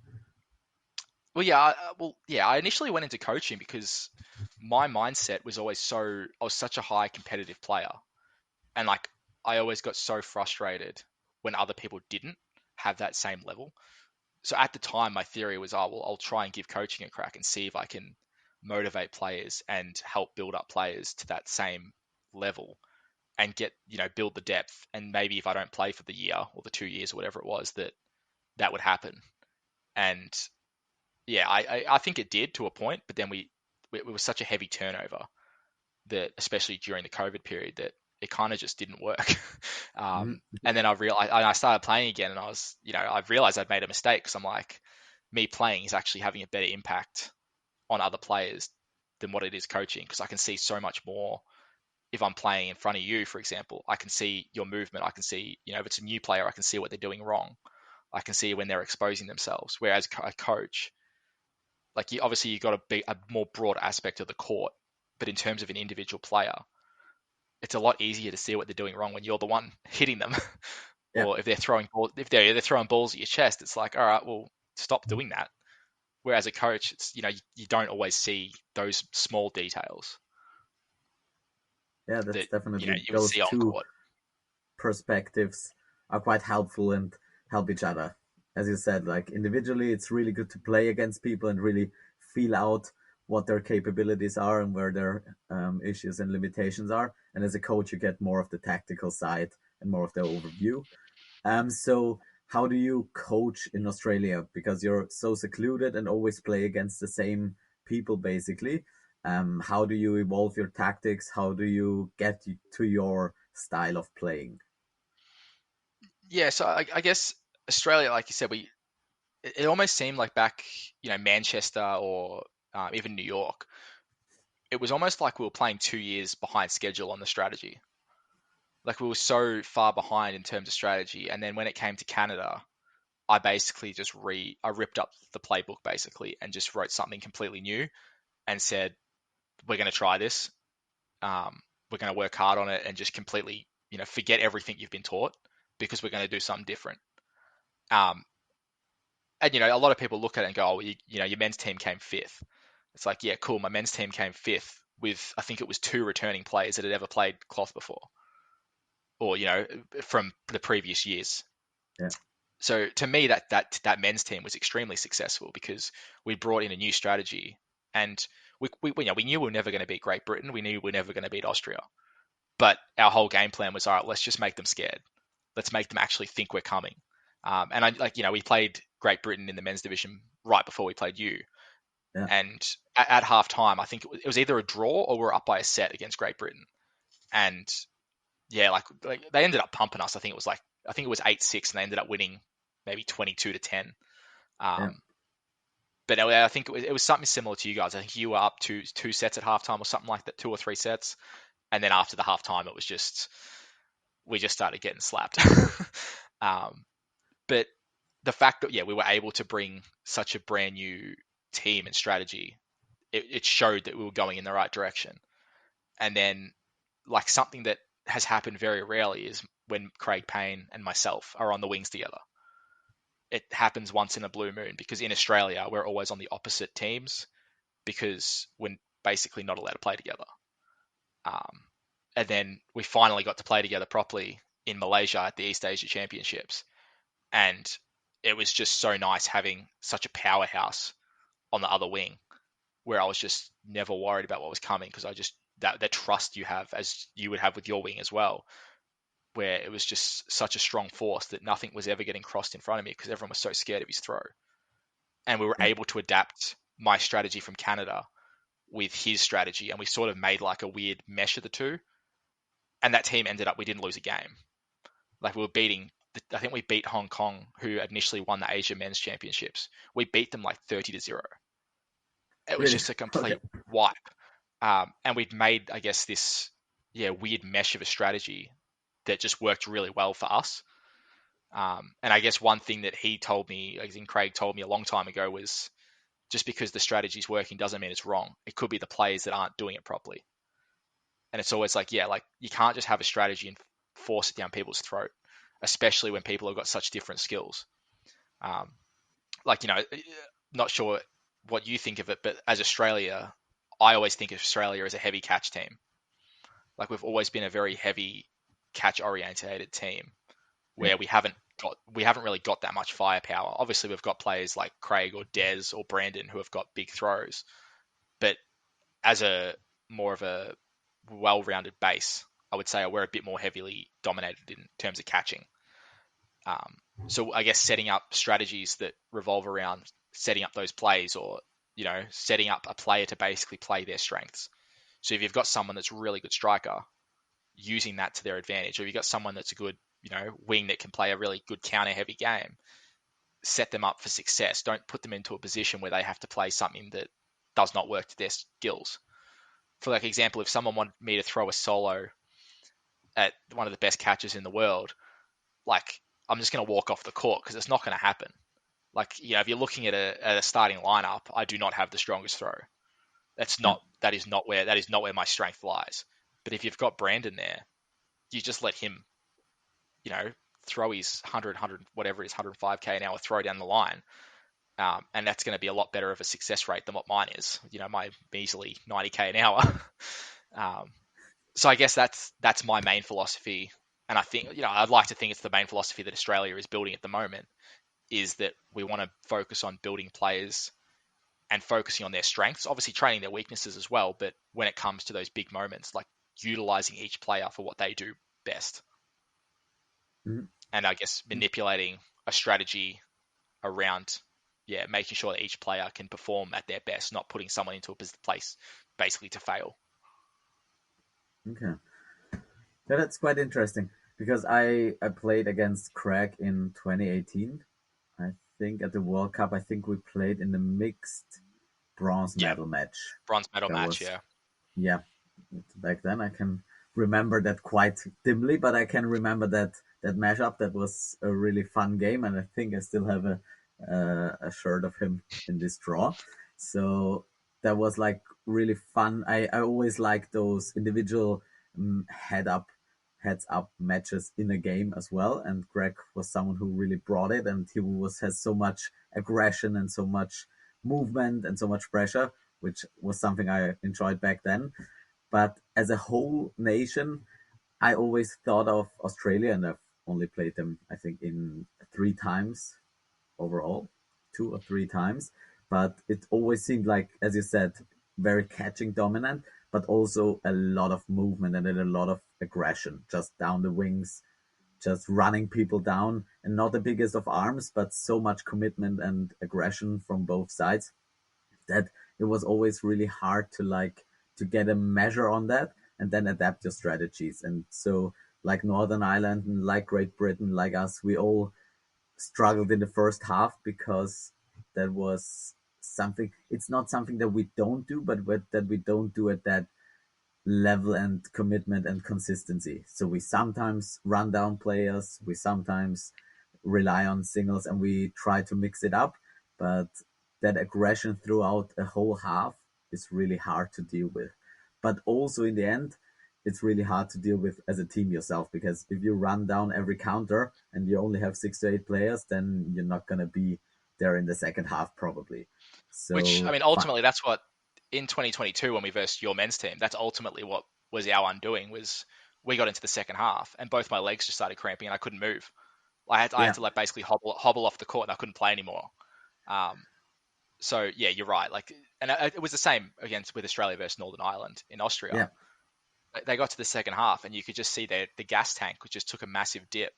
I initially went into coaching because my mindset was always I was such a high competitive player, and like I always got so frustrated when other people didn't have that same level. So at the time, my theory was, oh, well, I'll try and give coaching a crack and see if I can motivate players and help build up players to that same level and get, build the depth. And maybe if I don't play for the year or the 2 years or whatever it was, that would happen. And yeah, I think it did to a point, but then it was such a heavy turnover that, especially during the COVID period, that it kind of just didn't work. Mhm. And then I started playing again, and I realized I'd made a mistake because I'm like, me playing is actually having a better impact on other players than what it is coaching, because I can see so much more if I'm playing in front of you, for example. I can see your movement. I can see, if it's a new player, I can see what they're doing wrong. I can see when they're exposing themselves. Whereas a coach, like obviously you got a more broad aspect of the court, but in terms of an individual player, it's a lot easier to see what they're doing wrong when you're the one hitting them. Yeah. Or if they're throwing balls at your chest, it's like, all right, well, stop doing that. Whereas a coach, it's you don't always see those small details Yeah, that's that definitely you would those see on two court. perspectives are quite helpful and help each other. As you said, like individually, it's really good to play against people and really feel out what their capabilities are and where their issues and limitations are. And as a coach, you get more of the tactical side and more of the overview. So how do you coach in Australia? Because you're so secluded and always play against the same people, basically. How do you evolve your tactics? How do you get to your style of playing? Yeah, so I guess Australia, like you said, it almost seemed like back, Manchester or even New York, it was almost like we were playing 2 years behind schedule on the strategy. Like we were so far behind in terms of strategy, and then when it came to Canada, I basically I ripped up the playbook basically and just wrote something completely new and said, we're going to try this. We're going to work hard on it and just completely, forget everything you've been taught, because we're going to do something different. Um, and a lot of people look at it and go, oh, your men's team came fifth. It's like, yeah, cool. My men's team came fifth with, I think it was 2 returning players that had ever played cloth before, or from the previous years. Yeah, So to me, that men's team was extremely successful because we brought in a new strategy, and we knew we were never going to beat Great Britain. We knew we were never going to beat Austria. But our whole game plan was, all right, let's just make them scared. Let's make them actually think we're coming. And we played Great Britain in the men's division right before we played you. yeah, And at half time, I think it was either a draw or we're up by a set against Great Britain. And yeah, like they ended up pumping us. I think it was 8-6, and they ended up winning maybe 22-10. yeah, Um, but I think it was something similar to you guys. I think you were up two sets at halftime or something like that, 2 or 3 sets. And then after the halftime, it was just, we just started getting slapped. um, but the fact that, yeah, we were able to bring such a brand new team and strategy, it showed that we were going in the right direction. And then, like, something that has happened very rarely is when Craig Payne and myself are on the wings together. It happens once in a blue moon, because in Australia, we're always on the opposite teams because we're basically not allowed to play together. Um, and then we finally got to play together properly in Malaysia at the East Asia Championships. And it was just so nice having such a powerhouse on the other wing, where I was just never worried about what was coming, because that trust you have as you would have with your wing as well, where it was just such a strong force that nothing was ever getting crossed in front of me because everyone was so scared of his throw. And we were Yeah. able to adapt my strategy from Canada with his strategy, and we sort of made like a weird mesh of the two. And that team ended up, we didn't lose a game. Like we were beating, I think we beat Hong Kong, who initially won the Asia Men's Championships. We beat them like 30-0. It was Really? just a Okay. complete wipe. And we'd made, I guess, this weird mesh of a strategy that just worked really well for us. And I guess one thing that he told me, I think Craig told me a long time ago, was just because the strategy's working doesn't mean it's wrong. It could be the players that aren't doing it properly. And it's always like, like you can't just have a strategy and force it down people's throat, especially when people have got such different skills. Um, like, not sure what you think of it, but as Australia, I always think of Australia as a heavy catch team. Like we've always been a very heavy catch orientated team Yeah. where we haven't really got that much firepower. Obviously, we've got players like Craig or Des or Brandon who have got big throws, but as a more of a well-rounded base, I would say we're a bit more heavily dominated in terms of catching. So I guess setting up strategies that revolve around setting up those plays, or setting up a player to basically play their strengths. So if you've got someone that's a really good striker, using that to their advantage, or if you've got someone that's a good wing that can play a really good counter-heavy game, set them up for success. Don't put them into a position where they have to play something that does not work to their skills. For like example, if someone wanted me to throw a solo at one of the best catchers in the world, like I'm just going to walk off the court because it's not going to happen. Like, if you're looking at a starting lineup, I do not have the strongest throw. Yeah. That is not where my strength lies. But if you've got Brandon there, you just let him, you know, throw his 100, whatever it is, 105k an hour throw down the line. And that's going to be a lot better of a success rate than what mine is. My measly 90k an hour. um, so I guess that's my main philosophy. And I think, I'd like to think it's the main philosophy that Australia is building at the moment, is that we want to focus on building players and focusing on their strengths, obviously training their weaknesses as well. But when it comes to those big moments, like utilizing each player for what they do best. Mhm. And I guess manipulating a strategy around, making sure that each player can perform at their best, not putting someone into a place basically to fail. Okay. Yeah, that's quite interesting because I played against Craig in 2018. I think at the World Cup, I think we played in the mixed bronze Yeah, medal match. bronze medal That match. was, Yeah, yeah, back then. I can remember that quite dimly, but I can remember that mashup. That was a really fun game, and I think I still have a shirt of him in this draw. So that was like really fun. I always like those individual head up heads up matches in a game as well. And Greg was someone who really brought it, and he has so much aggression and so much movement and so much pressure, which was something I enjoyed back then. But as a whole nation, I always thought of Australia, and I've only played them, I think, in 3 times overall, 2 or 3 times. But it always seemed like, as you said, very catching dominant, but also a lot of movement and then a lot of aggression just down the wings, just running people down, and not the biggest of arms, but so much commitment and aggression from both sides that it was always really hard to get a measure on that and then adapt your strategies. And so like Northern Ireland and like Great Britain, like us, we all struggled in the first half because that was something, it's not something that we don't do, but that we don't do at that level and commitment and consistency. So we sometimes run down players, we sometimes rely on singles, and we try to mix it up. But that aggression throughout a whole half is really hard to deal with. But also in the end, it's really hard to deal with as a team yourself, because if you run down every counter and you only have 6 to 8 players, then you're not going to be there in the second half probably. which I So mean, ultimately, that's what in 2022 when we versed your men's team, that's ultimately what was our undoing. Was we got into the second half and both my legs just started cramping and I couldn't move. I had yeah, to like basically hobble off the court and I couldn't play anymore. Um, so yeah, you're right. Like, and it was the same against with Australia versus Northern Ireland in Austria. yeah, they got to the second half, and you could just see the gas tank just took a massive dip.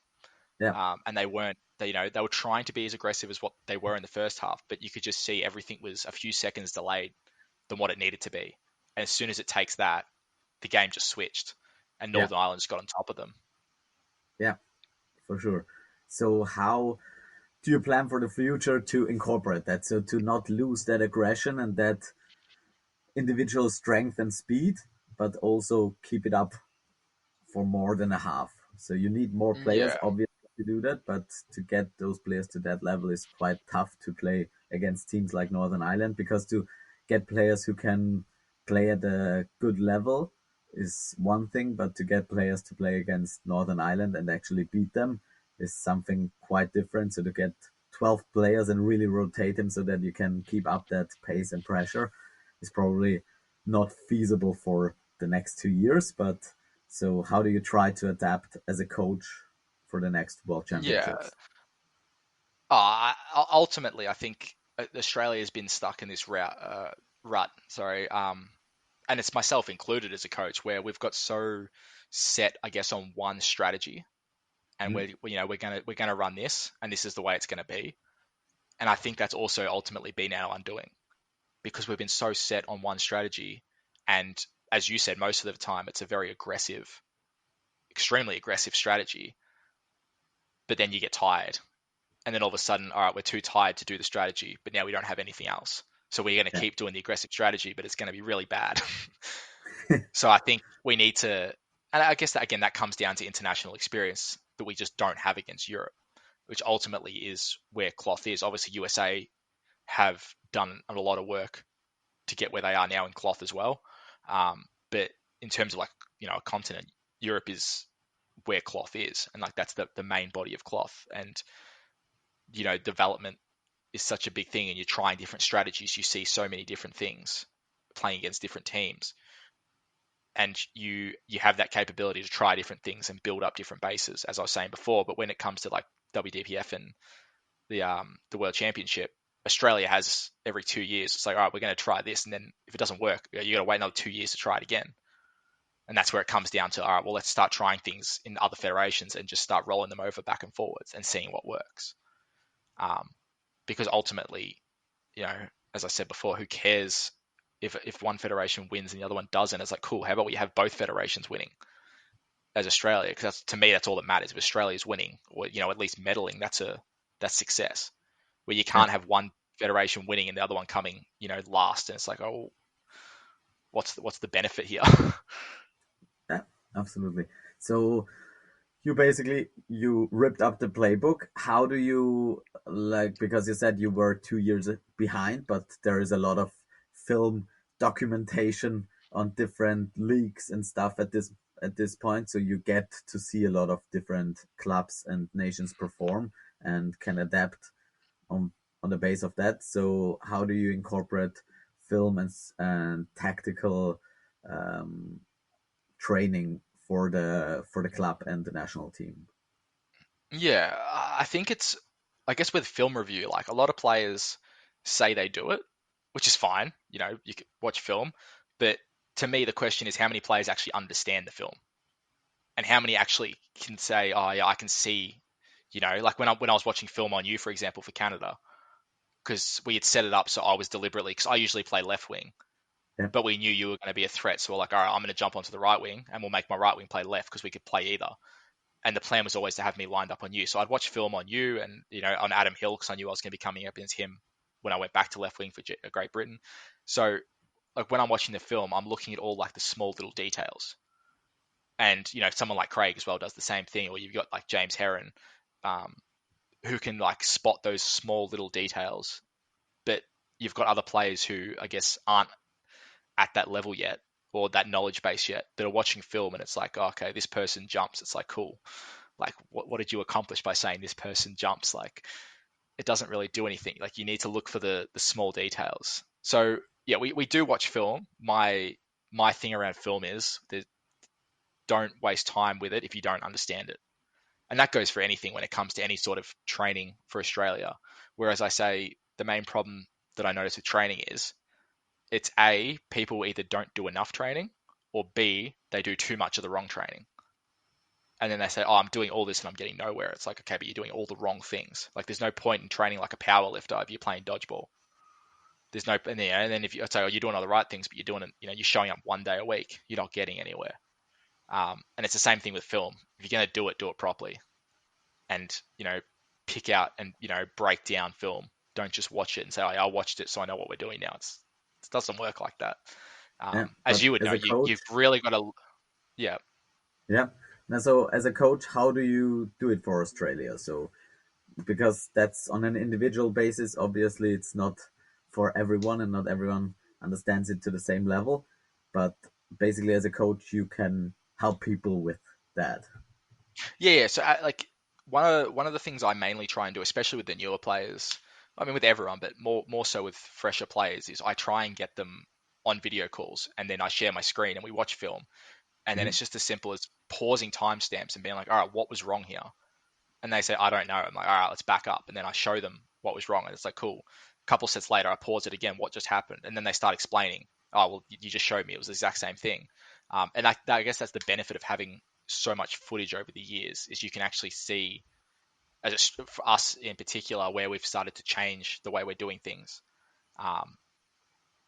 Yeah, And they weren't, they were trying to be as aggressive as what they were in the first half, but you could just see everything was a few seconds delayed than what it needed to be. And as soon as it takes that, the game just switched, and yeah, Northern Ireland just got on top of them. yeah, for sure. So how do you plan for the future to incorporate that? So to not lose that aggression and that individual strength and speed, but also keep it up for more than a half. So you need more players, Yeah, obviously, to do that, but to get those players to that level is quite tough to play against teams like Northern Ireland because to get players who can play at a good level is one thing, but to get players to play against Northern Ireland and actually beat them is something quite different. So to get 12 players and really rotate them so that you can keep up that pace and pressure is probably not feasible for the next 2 years, but so how do you try to adapt as a coach for the next World yeah. Championships? Ultimately, I think Australia has been stuck in this rut. Sorry, and it's myself included as a coach, where we've got so set, I guess, on one strategy, and Mm, we're gonna run this, and this is the way it's gonna be. And I think that's also ultimately been our undoing because we've been so set on one strategy, and as you said, most of the time it's a very aggressive, extremely aggressive strategy. But then you get tired, and then all of a sudden, all right, we're too tired to do the strategy, but now we don't have anything else. So we're going to yeah, keep doing the aggressive strategy, but it's going to be really bad. So I think we need to, and I guess that again, that comes down to international experience that we just don't have against Europe, which ultimately is where cloth is. Obviously, USA have done a lot of work to get where they are now in cloth as well. But in terms of like, a continent, Europe is where cloth is, and like that's the main body of cloth. And development is such a big thing, and you're trying different strategies. You see so many different things playing against different teams, and you have that capability to try different things and build up different bases, as I was saying before. But when it comes to like WDPF and the World Championship, Australia has every 2 years. It's like, all right, we're going to try this, and then if it doesn't work, you got to wait another 2 years to try it again. And that's where it comes down to, all right, well, let's start trying things in other federations and just start rolling them over back and forwards and seeing what works. Um, because ultimately, you know, as I said before, who cares if one federation wins and the other one doesn't? It's like, cool. How about we have both federations winning as Australia? Because to me, that's all that matters. If Australia's winning, or at least medaling, that's success. Where you yeah, can't have one federation winning and the other one coming, last, and it's like, oh, what's the benefit here? yeah, absolutely. So you ripped up the playbook. How do you like because you said you were 2 years behind, but there is a lot of film documentation on different leagues and stuff at this point, so you get to see a lot of different clubs and nations perform and can adapt on on the base of that. So how do you incorporate film and tactical um, training for the club and the national team? Yeah, I think I guess with film review, like a lot of players say they do it, which is fine. You can watch film, but to me, the question is how many players actually understand the film, and how many actually can say, "Oh, yeah, I can see." Like when I was watching film on you, for example, for Canada, because we had set it up so I was deliberately, because I usually play left wing, Yeah, but we knew you were going to be a threat, so we're like, all right, I'm going to jump onto the right wing, and we'll make my right wing play left because we could play either. And the plan was always to have me lined up on you. So I'd watch film on you and on Adam Hill because I knew I was going to be coming up against him when I went back to left wing for Great Britain. So like when I'm watching the film, I'm looking at all like the small little details. And someone like Craig as well does the same thing. Or you've got like James Heron, um, who can like spot those small little details. But you've got other players who I guess aren't at that level yet or that knowledge base yet that are watching film and it's like, oh, okay, this person jumps. It's like, cool. Like, what did you accomplish by saying this person jumps? Like, it doesn't really do anything. Like, you need to look for the small details. So yeah, we do watch film. My thing around film is that don't waste time with it if you don't understand it. And that goes for anything when it comes to any sort of training for Australia. Whereas I say the main problem that I notice with training is it's people either don't do enough training or B, they do too much of the wrong training. And then they say, oh, I'm doing all this and I'm getting nowhere. It's like, okay, but you're doing all the wrong things. Like, there's no point in training like a power lifter if you're playing dodgeball. There's no, and then if you say, oh, you're doing all the right things, but you're doing it, you're showing up one day a week, you're not getting anywhere. And it's the same thing with film. If you're going to do it properly, and pick out and break down film. Don't just watch it and say, oh, I watched it, so I know what we're doing now. It doesn't work like that. Yeah, As but you would as know, a coach, you've really got to, yeah. yeah. Now, so as a coach, how do you do it for Australia? So because that's on an individual basis, obviously it's not for everyone, and not everyone understands it to the same level. But basically, as a coach, you can help people with that. Yeah. So like one of the things I mainly try and do, especially with the newer players, I mean with everyone, but more so with fresher players, is I try and get them on video calls, and then I share my screen and we watch film, and then Mhm. it's just as simple as pausing timestamps and being like, all right, what was wrong here? And they say, I don't know. I'm like, all right, let's back up. And then I show them what was wrong. And it's like, cool. A couple sets later, I pause it again. What just happened? And then they start explaining, oh, well, you just showed me. It was the exact same thing. And I guess that's the benefit of having so much footage over the years, is you can actually see, for us in particular, where we've started to change the way we're doing things. Um,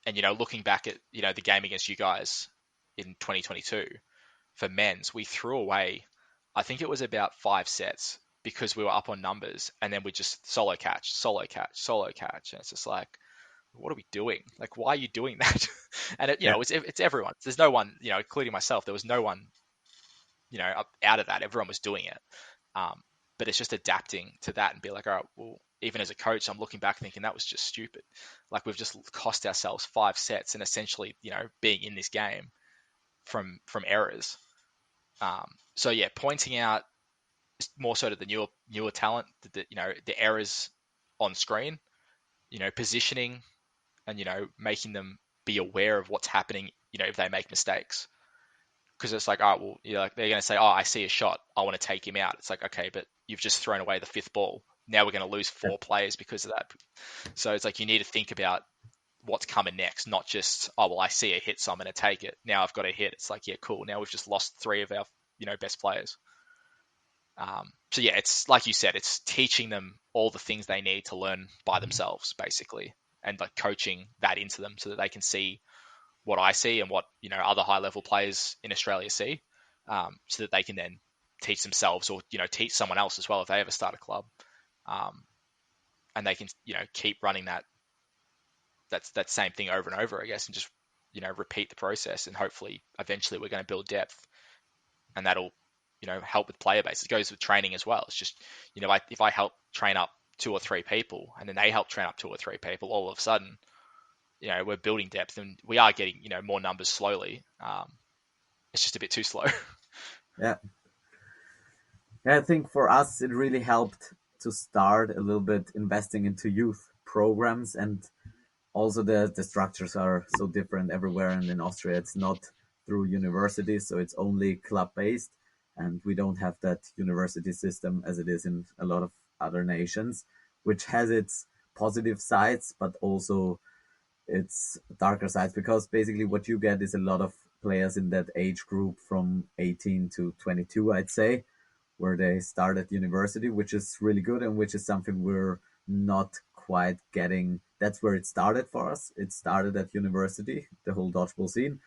and, looking back at, the game against you guys in 2022, for men's, we threw away, I think it was about 5 sets because we were up on numbers, and then we just solo catch, solo catch, solo catch. And it's just like, what are we doing? Like, why are you doing that? And Yeah, it's everyone. There's no one, including myself, there was no one, out of that. Everyone was doing it. Um, but it's just adapting to that and be like, all right, well, even as a coach, I'm looking back thinking that was just stupid. Like, we've just cost ourselves 5 sets and essentially, being in this game from errors. So yeah, pointing out more so to the newer talent, the errors on screen, positioning, and making them be aware of what's happening. If they make mistakes, because it's like, all right, well, like they're going to say, oh, I see a shot, I want to take him out. It's like, okay, but you've just thrown away the fifth ball. Now we're going to lose yeah, 4 players because of that. So it's like you need to think about what's coming next, not just, oh, well, I see a hit, so I'm going to take it. Now I've got a hit. It's like, yeah, cool. Now we've just lost 3 of our best players. So yeah, it's like you said, it's teaching them all the things they need to learn by themselves, basically, and like coaching that into them so that they can see what I see and what other high level players in Australia see, so that they can then teach themselves, or teach someone else as well if they ever start a club, um, and they can keep running that same thing over and over, I guess, and just repeat the process, and hopefully eventually we're going to build depth, and that'll help with player base. It goes with training as well. It's just if I help train up 2 or 3 people, and then they help train up 2 or 3 people, all of a sudden we're building depth, and we are getting more numbers slowly. It's just a bit too slow. yeah. Yeah, I think for us it really helped to start a little bit investing into youth programs, and also the structures are so different everywhere, and in Austria it's not through universities, so it's only club based, and we don't have that university system as it is in a lot of other nations, which has its positive sides but also its darker sides, because basically what you get is a lot of players in that age group from 18 to 22, I'd say, where they start at university, which is really good and which is something we're not quite getting. That's where it started for us. It started at university, the whole dodgeball scene,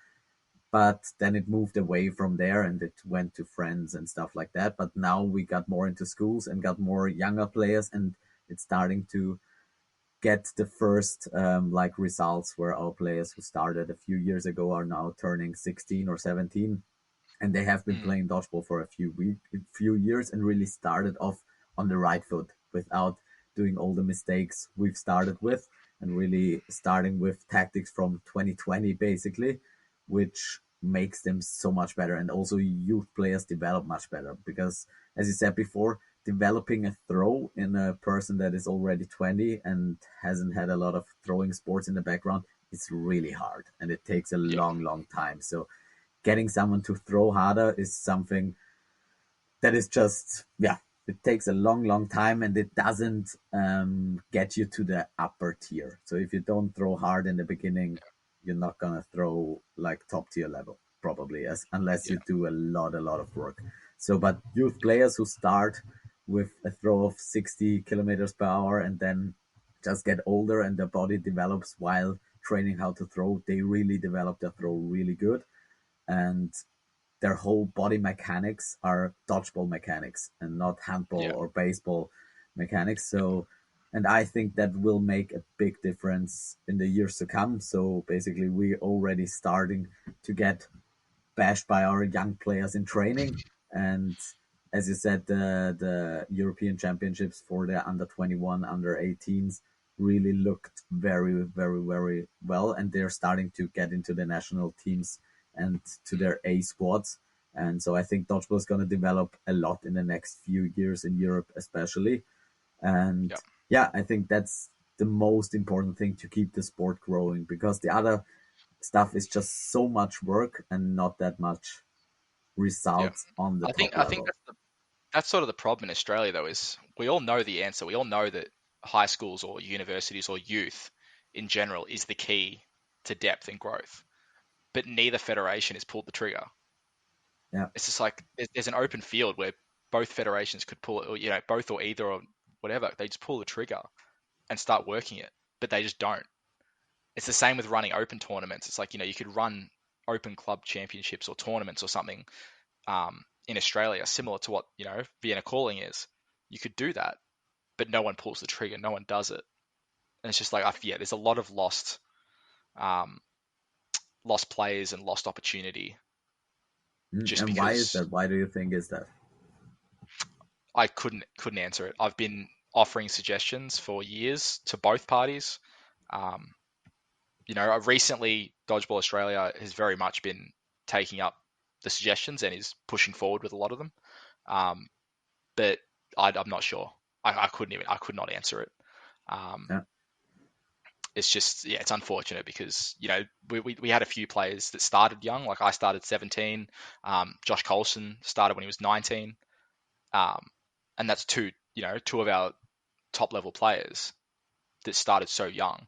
but then it moved away from there and it went to friends and stuff like that. But now we got more into schools and got more younger players, and it's starting to get the first like results where our players who started a few years ago are now turning 16 or 17, and they have been Mm, playing dodgeball for few years, and really started off on the right foot without doing all the mistakes we've started with, and really starting with tactics from 2020 basically, which makes them so much better, and also youth players develop much better because, as you said before, developing a throw in a person that is already 20 and hasn't had a lot of throwing sports in the background is really hard, and it takes a yeah, long time. So getting someone to throw harder is something that is just, yeah, it takes a long time, and it doesn't get you to the upper tier. So if you don't throw hard in the beginning, you're not gonna throw like top tier level. probably, as unless Yeah, you do a lot of work. So, but youth players who start with a throw of 60 kilometers per hour and then just get older and their body develops while training how to throw, they really develop their throw really good. And their whole body mechanics are dodgeball mechanics and not handball yeah, or baseball mechanics. So, and I think that will make a big difference in the years to come. So basically, we're already starting to get bashed by our young players in training. And as you said, the European Championships for the under 21, under 18s really looked very, very, very well. And they're starting to get into the national teams and to their A squads. And so I think dodgeball is going to develop a lot in the next few years in Europe, especially. And yeah, yeah, I think that's the most important thing to keep the sport growing because the other stuff is just so much work and not that much yeah. results on the top I think level. that's sort of the problem in Australia, though, is we all know the answer. We all know that high schools or universities or youth in general is the key to depth and growth. But neither federation has pulled the trigger. Yeah, It's just like there's an open field where both federations could pull it, or both or either or whatever. They just pull the trigger and start working it, but they just don't. It's the same with running open tournaments. It's like you could run open club championships or tournaments or something in Australia, similar to what Vienna Calling is. You could do that, but no one pulls the trigger. No one does it, and it's just like yeah, there's a lot of um, lost players and lost opportunity just and why is because that? Why do you think is that? I couldn't answer it. I've been offering suggestions for years to both parties. Um, recently Dodgeball Australia has very much been taking up the suggestions and is pushing forward with a lot of them. Um, but I'm not sure. I could not answer it. Um, Yeah, it's just yeah, it's unfortunate because we had a few players that started young. Like I started 17. Josh Colson started when he was 19. Um, and that's two of our top level players that started so young.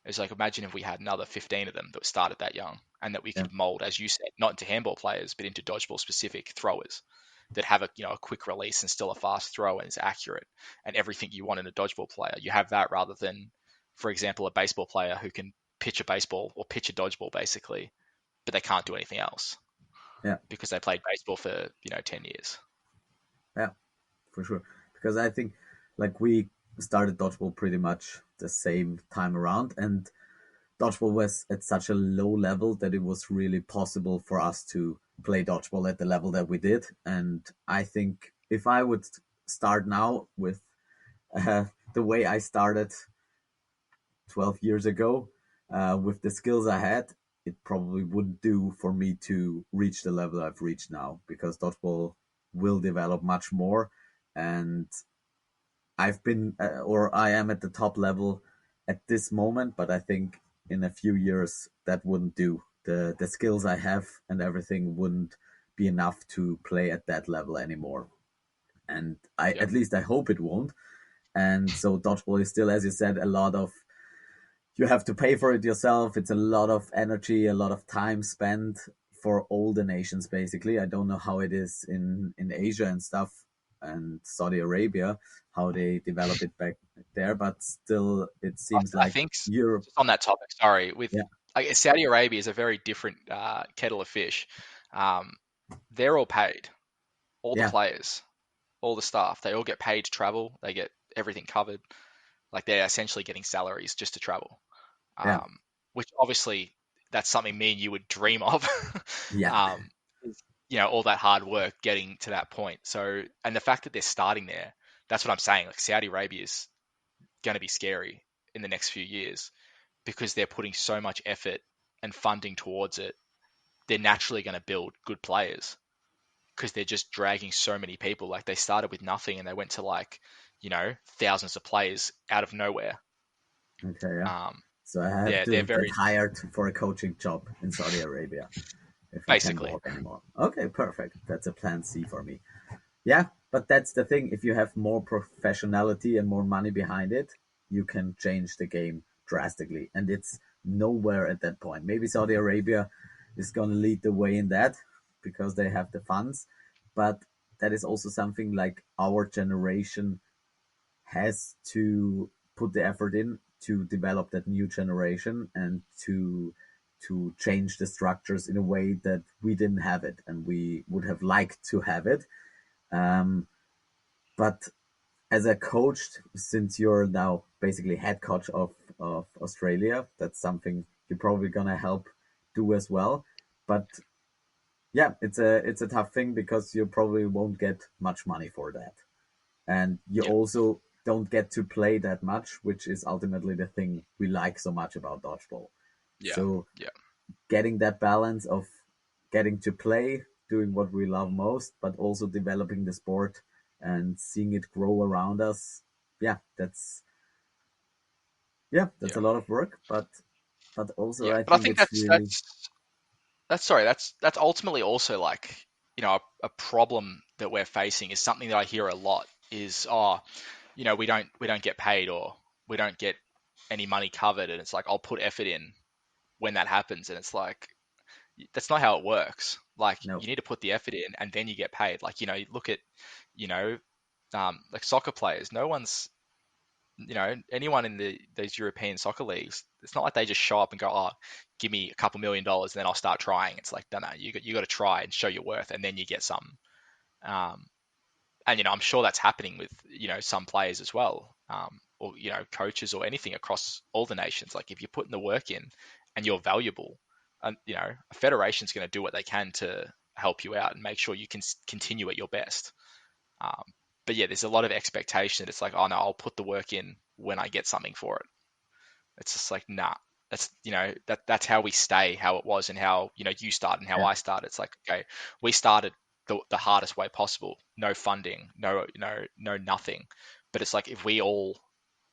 It's like imagine if we had another 15 of them that started that young and that we yeah, could mold, as you said, not into handball players, but into dodgeball specific throwers that have a quick release and still a fast throw and is accurate and everything you want in a dodgeball player. You have that rather than, for example, a baseball player who can pitch a baseball or pitch a dodgeball basically, but they can't do anything else yeah, because they played baseball for 10 years. yeah, for sure. Because I think like we started dodgeball pretty much the same time around, and dodgeball was at such a low level that it was really possible for us to play dodgeball at the level that we did. And I think if I would start now with uh, the way I started 12 years ago, with the skills I had, it probably wouldn't do for me to reach the level I've reached now because dodgeball will develop much more. And I've been, or I am at the top level at this moment, but I think in a few years that wouldn't do. The skills I have and everything wouldn't be enough to play at that level anymore. And I, Yeah, at least I hope it won't. And so dodgeball is still, as you said, a lot of you have to pay for it yourself. It's a lot of energy, a lot of time spent for all the nations, basically. I don't know how it is in Asia and stuff and Saudi Arabia, how they develop it back there, but still, it seems I like think Europe. just on that topic, sorry, with Yeah, I guess Saudi Arabia is a very different kettle of fish. Um, they're all paid, all the yeah, players, all the staff. They all get paid to travel. They get everything covered. Like they're essentially getting salaries just to travel. yeah, Um, which obviously that's something me and you would dream of. yeah, um, is, all that hard work getting to that point. So, and the fact that they're starting there, that's what I'm saying. Like Saudi Arabia is going to be scary in the next few years because they're putting so much effort and funding towards it. They're naturally going to build good players because they're just dragging so many people. Like they started with nothing and they went to thousands of players out of nowhere. okay, yeah. Um, So I have yeah, they're to get very hired for a coaching job in Saudi Arabia if I can't basically, walk anymore. Okay, perfect. That's a plan C for me. Yeah, but that's the thing. If you have more professionality and more money behind it, you can change the game drastically. And it's nowhere at that point. Maybe Saudi Arabia is going to lead the way in that because they have the funds. But that is also something like our generation has to put the effort in to develop that new generation and to change the structures in a way that we didn't have it and we would have liked to have it. Um, but as a coach, since you're now basically head coach of Australia, that's something you're probably gonna help do as well. But yeah, it's a tough thing because you probably won't get much money for that, and you Yeah, also don't get to play that much, which is ultimately the thing we like so much about dodgeball. yeah, So yeah, getting that balance of getting to play, doing what we love most, but also developing the sport and seeing it grow around us. Yeah, that's yeah, a lot of work, but also yeah. I But I think think it's really that's sorry, that's ultimately also like, a problem that we're facing is something that I hear a lot is, oh, we don't get paid, or we don't get any money covered, and it's like I'll put effort in when that happens, and it's like that's not how it works. Like no, you need to put the effort in and then you get paid. Like, you look at, you know, like soccer players. No one's, anyone in these European soccer leagues. It's not like they just show up and go, oh, give me a couple $1 million and then I'll start trying. It's like, no, you got to try and show your worth, and then you get some. Um, and I'm sure that's happening with some players as well, or coaches or anything across all the nations. Like if you're putting the work in and you're valuable, and a federation's going to do what they can to help you out and make sure you can continue at your best. um, but yeah, there's a lot of expectation that it's like, oh no, I'll put the work in when I get something for it. It's just like, nah. That's how we stay how it was, and how you started and how yeah, I started. It's like, okay, we started the hardest way possible. No funding, no nothing. But it's like if we all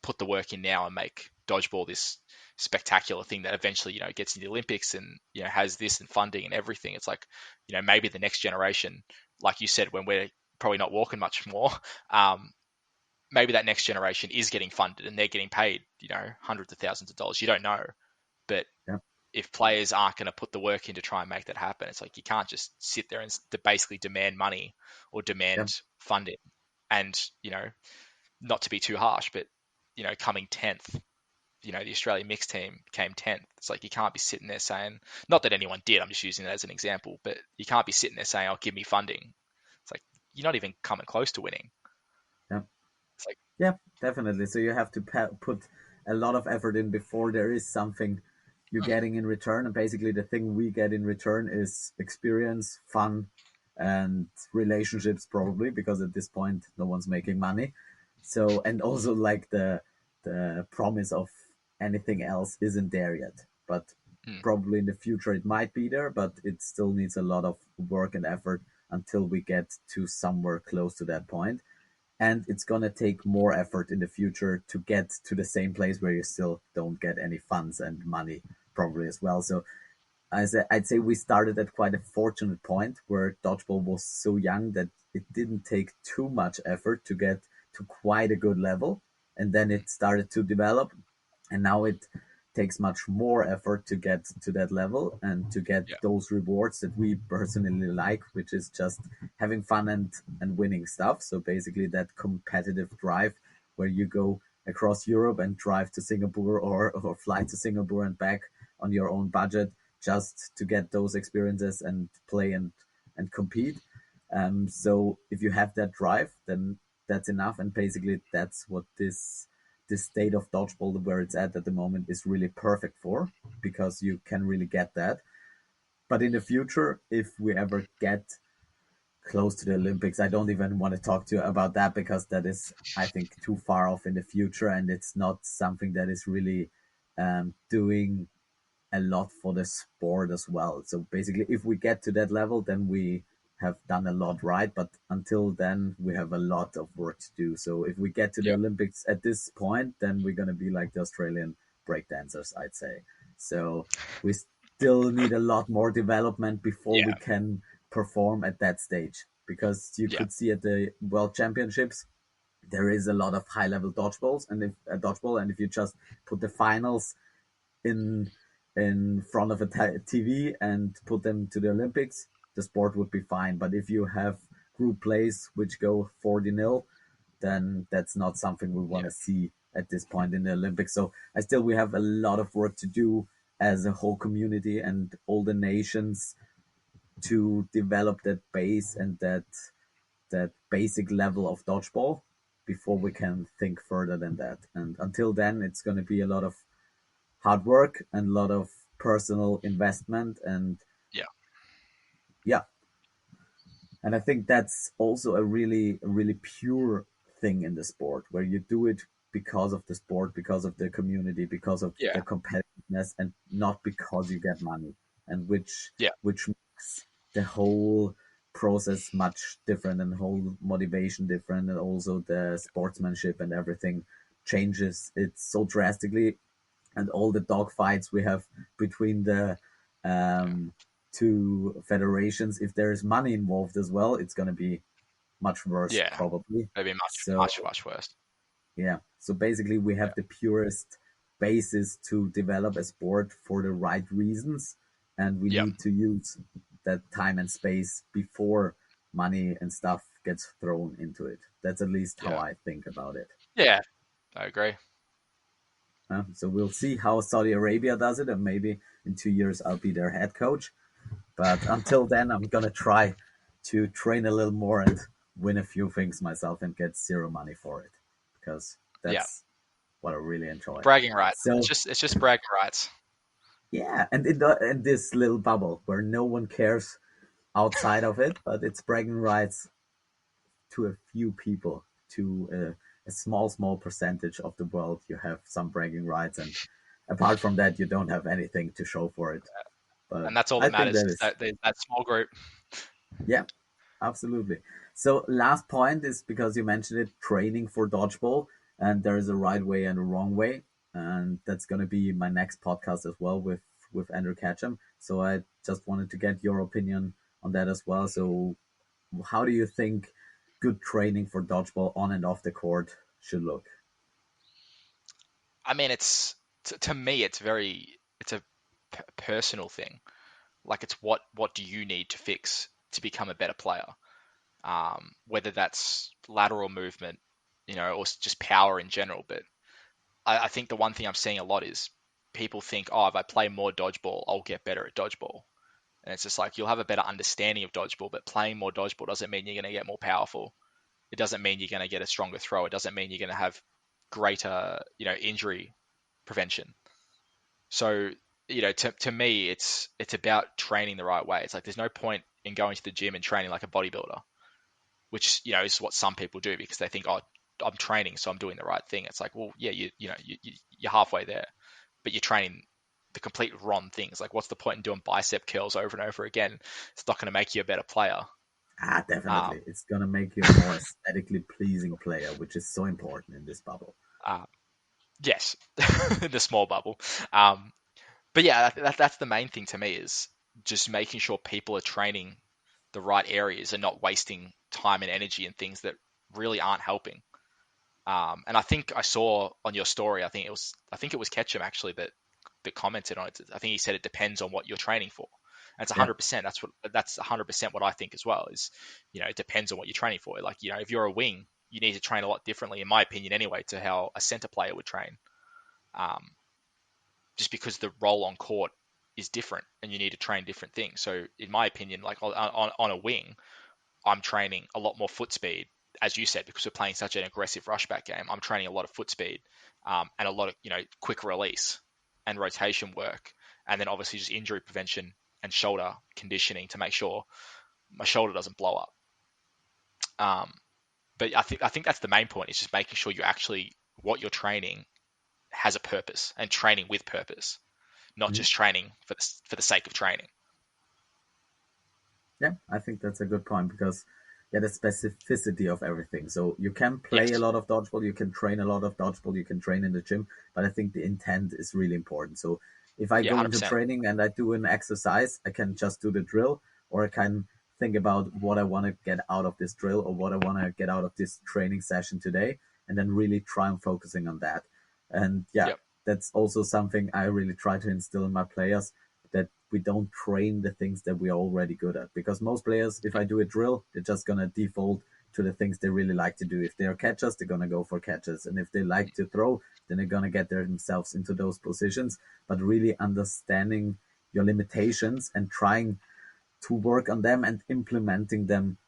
put the work in now and make dodgeball this spectacular thing that eventually gets in the Olympics and has this and funding and everything. It's like, maybe the next generation, like you said, when we're probably not walking much more, um, maybe that next generation is getting funded and they're getting paid, hundreds of thousands of dollars. You don't know. But yeah, if players aren't going to put the work in to try and make that happen, it's like you can't just sit there and basically demand money or yeah, demand funding. And, not to be too harsh, but, coming 10th, the Australian mixed team came 10th. It's like you can't be sitting there saying, not that anyone did, I'm just using that as an example, but you can't be sitting there saying, oh, give me funding. It's like you're not even coming close to winning. yeah. It's like, Yeah, definitely. So you have to put a lot of effort in before there is something you're hmm, getting in return. And basically, the thing we get in return is experience, fun, and relationships, probably, because at this point, no one's making money. So, and also like the promise of anything else isn't there yet. But hmm, probably in the future, it might be there, but it still needs a lot of work and effort until we get to somewhere close to that point, and it's gonna take more effort in the future to get to the same place where you still don't get any funds and money probably as well. So I'd say we started at quite a fortunate point where dodgeball was so young that it didn't take too much effort to get to quite a good level, and then hmm, it started to develop, and now it takes much more effort to get to that level and to get yeah, those rewards that we personally like, which is just having fun and winning stuff. So basically that competitive drive where you go across Europe and drive to Singapore, or fly to Singapore and back on your own budget just to get those experiences and play and compete. So if you have that drive, then that's enough. And basically that's what this state of dodgeball where it's at the moment is really perfect for, because you can really get that. But in the future, if we ever get close to the Olympics, I don't even want to talk to you about that because that is, I think, too far off in the future, and it's not something that is really doing a lot for the sport as well. So basically, if we get to that level, then we have done a lot right. But until then, we have a lot of work to do. So if we get to the yeah, Olympics at this point, then we're going to be like the Australian breakdancers, I'd say. So we still need a lot more development before we yeah, can perform at that stage. Because you yeah, could see at the World Championships, there is a lot of high level dodgeballs and if dodgeball, and if you just put the finals in in front of a TV and put them to the Olympics, the sport would be fine. But if you have group plays which go 40-0, then that's not something we want Yeah, to see at this point in the Olympics. So I still we have a lot of work to do as a whole community and all the nations to develop that base and that basic level of dodgeball before we can think further than that. And until then, it's going to be a lot of hard work and a lot of personal investment. And yeah, yeah, and I think that's also a really pure thing in the sport where you do it because of the sport, because of the community, because of yeah, the competitiveness, and not because you get money. And yeah, which makes the whole process much different and the whole motivation different, and also the sportsmanship and everything changes it so drastically. And all the dog fights we have between the yeah, um, two federations, if there is money involved as well, it's going to be much worse yeah. probably. It'd be much, So much, much worse. yeah, so basically we Yeah, have the purest basis to develop a sport for the right reasons, and we yeah, need to use that time and space before money and stuff gets thrown into it. That's at least how yeah, I think about it. yeah. I agree. So we'll see how Saudi Arabia does it, and maybe in 2 years I'll be their head coach. But until then, I'm gonna try to train a little more and win a few things myself and get zero money for it, because Yeah, that's what I really enjoy. bragging rights. So It's just bragging rights. yeah, and in this little bubble where no one cares outside of it, but it's bragging rights to a few people, to a small percentage of the world. You have some bragging rights, and apart from that, you don't have anything to show for it. But And that's all I that think matters. that Is is, that small group. yeah, absolutely. So last point is because you mentioned it, training for dodgeball, and there is a right way and a wrong way, and that's going to be my next podcast as well with Andrew Ketchum. So I just wanted to get your opinion on that as well. So how do you think good training for dodgeball on and off the court should look? I mean, it's to me, it's a personal thing. Like, it's what do you need to fix to become a better player? Whether that's lateral movement, or just power in general. But I think the one thing I'm seeing a lot is people think, oh, if I play more dodgeball, I'll get better at dodgeball. And it's just like, you'll have a better understanding of dodgeball, but playing more dodgeball doesn't mean you're going to get more powerful. It doesn't mean you're going to get a stronger throw. It doesn't mean you're going to have greater, injury prevention. So, to me, it's about training the right way. It's like there's no point in going to the gym and training like a bodybuilder, which is what some people do because they think, oh, I'm training, so I'm doing the right thing. It's like, well, yeah, you're halfway there, but you're training the complete wrong things. Like, what's the point in doing bicep curls over and over again? It's not going to make you a better player. Ah, Um, definitely. It's gonna make you a more aesthetically pleasing player, which is so important in this bubble. uh, yes, the small bubble. Um, but yeah, that's the main thing to me is just making sure people are training the right areas and not wasting time and energy in things that really aren't helping. And I think I saw on your story, I think it was Ketchum actually that commented on it. I think he said it depends on what you're training for. And it's Yeah, 100%. That's 100% what I think as well. Is it depends on what you're training for. Like if you're a wing, you need to train a lot differently, in my opinion, anyway, to how a center player would train. Um, just because the role on court is different, and you need to train different things. So, in my opinion, like on a wing, I'm training a lot more foot speed, as you said, because we're playing such an aggressive rushback game. I'm training a lot of foot speed and a lot of quick release and rotation work, and then obviously just injury prevention and shoulder conditioning to make sure my shoulder doesn't blow up. Um, but I think that's the main point is just making sure you actually what you're training has a purpose and training with purpose, not mhm. just training for the sake of training. Yeah, I think that's a good point because yeah, the specificity of everything. So you can play a Yes. lot of dodgeball, you can train a lot of dodgeball, you can train in the gym, but I think the intent is really important. So if I Yeah, go into 100%. training and I do an exercise, I can just do the drill, or I can think about what I want to get out of this drill or what I want to get out of this training session today, and then really try and focusing on that. And yeah, Yep. that's also something I really try to instill in my players, that we don't train the things that we're already good at. Because most players, if I do a drill, they're just going to default to the things they really like to do. If they're catchers, they're going to go for catches. And if they like to throw, then they're going to get themselves into those positions. But really understanding your limitations and trying to work on them and implementing them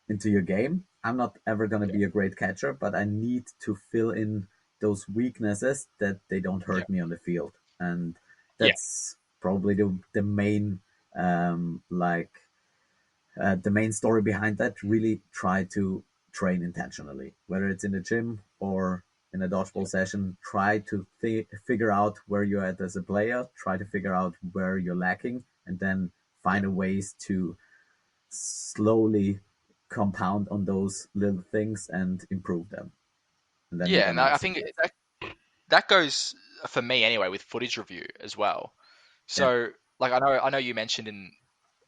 into your game. I'm not ever going to Yeah. be a great catcher, but I need to fill in those weaknesses that they don't Yeah. hurt me on the field. And Yeah. that's probably the main, like, the main story behind that. Really try to train intentionally, whether it's in the gym or in a dodgeball session. Try to figure out where you're at as a player, try to figure out where you're lacking, and then Yeah. find a ways to slowly compound on those little things and improve them. And then you're Yeah, going and to have I think success. that goes for me anyway with footage review as well. Yeah, So, like, I know you mentioned in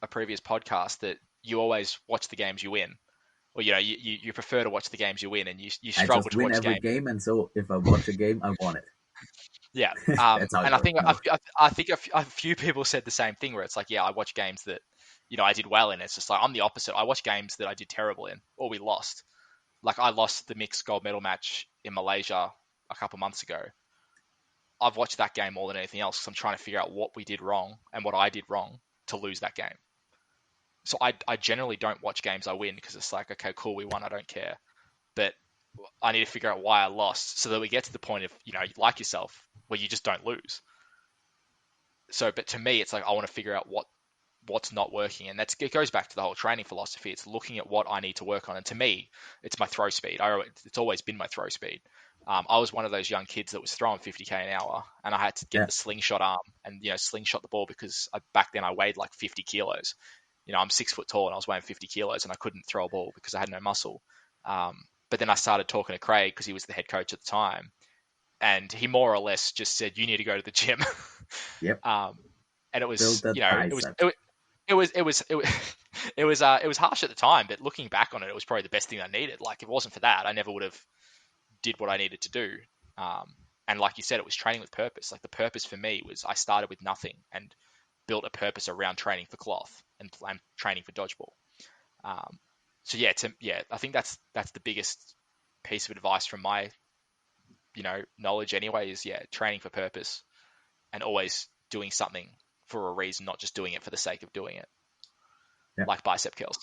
a previous podcast that you always watch the games you win, or you prefer to watch the games you win, and you I struggle just to win watch every games. game. And so if I watch a game, I won it. Yeah, That's how it and I works. think No. I think a few people said the same thing where it's like, yeah, I watch games that I did well in. It's just like I'm the opposite. I watch games that I did terrible in or we lost. Like I lost the mixed gold medal match in Malaysia a couple months ago. I've watched that game more than anything else because I'm trying to figure out what we did wrong and what I did wrong to lose that game. So I generally don't watch games I win because it's like, okay, cool, we won, I don't care. But I need to figure out why I lost so that we get to the point of, like yourself, where you just don't lose. So, but to me, it's like I want to figure out what's not working, and it goes back to the whole training philosophy. It's looking at what I need to work on, and to me, it's my throw speed. It's always been my throw speed. I was one of those young kids that was throwing 50k an hour, and I had to get Yeah. the slingshot arm and slingshot the ball because back then I weighed like 50 kilos. I'm 6 foot tall and I was weighing 50 kilos, and I couldn't throw a ball because I had no muscle. But then I started talking to Craig because he was the head coach at the time, and he more or less just said, "You need to go to the gym." Yep. um, and it Build was, that it was, bicep. it was harsh at the time, but looking back on it, it was probably the best thing I needed. Like, if it wasn't for that, I never would have did what I needed to do. Um, and like you said, it was training with purpose. Like the purpose for me was I started with nothing and built a purpose around training for cloth and training for dodgeball. Um, so yeah, I think that's the biggest piece of advice from my knowledge anyway is training for purpose and always doing something for a reason, not just doing it for the sake of doing it, Yeah, like bicep curls.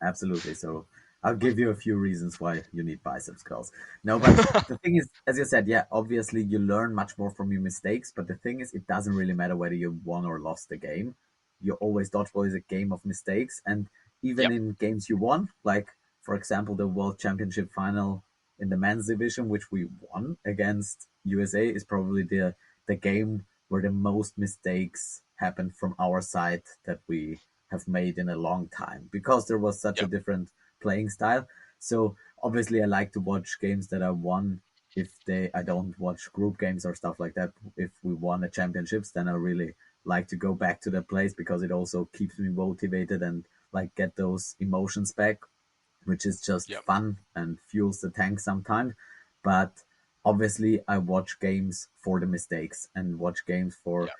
absolutely. So I'll give you a few reasons why you need biceps curls. No, but the thing is, as you said, yeah, obviously you learn much more from your mistakes. But the thing is, it doesn't really matter whether you won or lost the game. You always dodgeball is a game of mistakes, and even Yep. in games you won, like for example the World Championship final in the men's division, which we won against USA, is probably the game where the most mistakes happened from our side that we have made in a long time because there was such a Yep. different playing style. So obviously I like to watch games that I won. If I don't watch group games or stuff like that. If we won the championships, then I really like to go back to that place because it also keeps me motivated and like get those emotions back, which is just Yep. fun and fuels the tank sometimes. But obviously, I watch games for the mistakes and watch games for. Yep.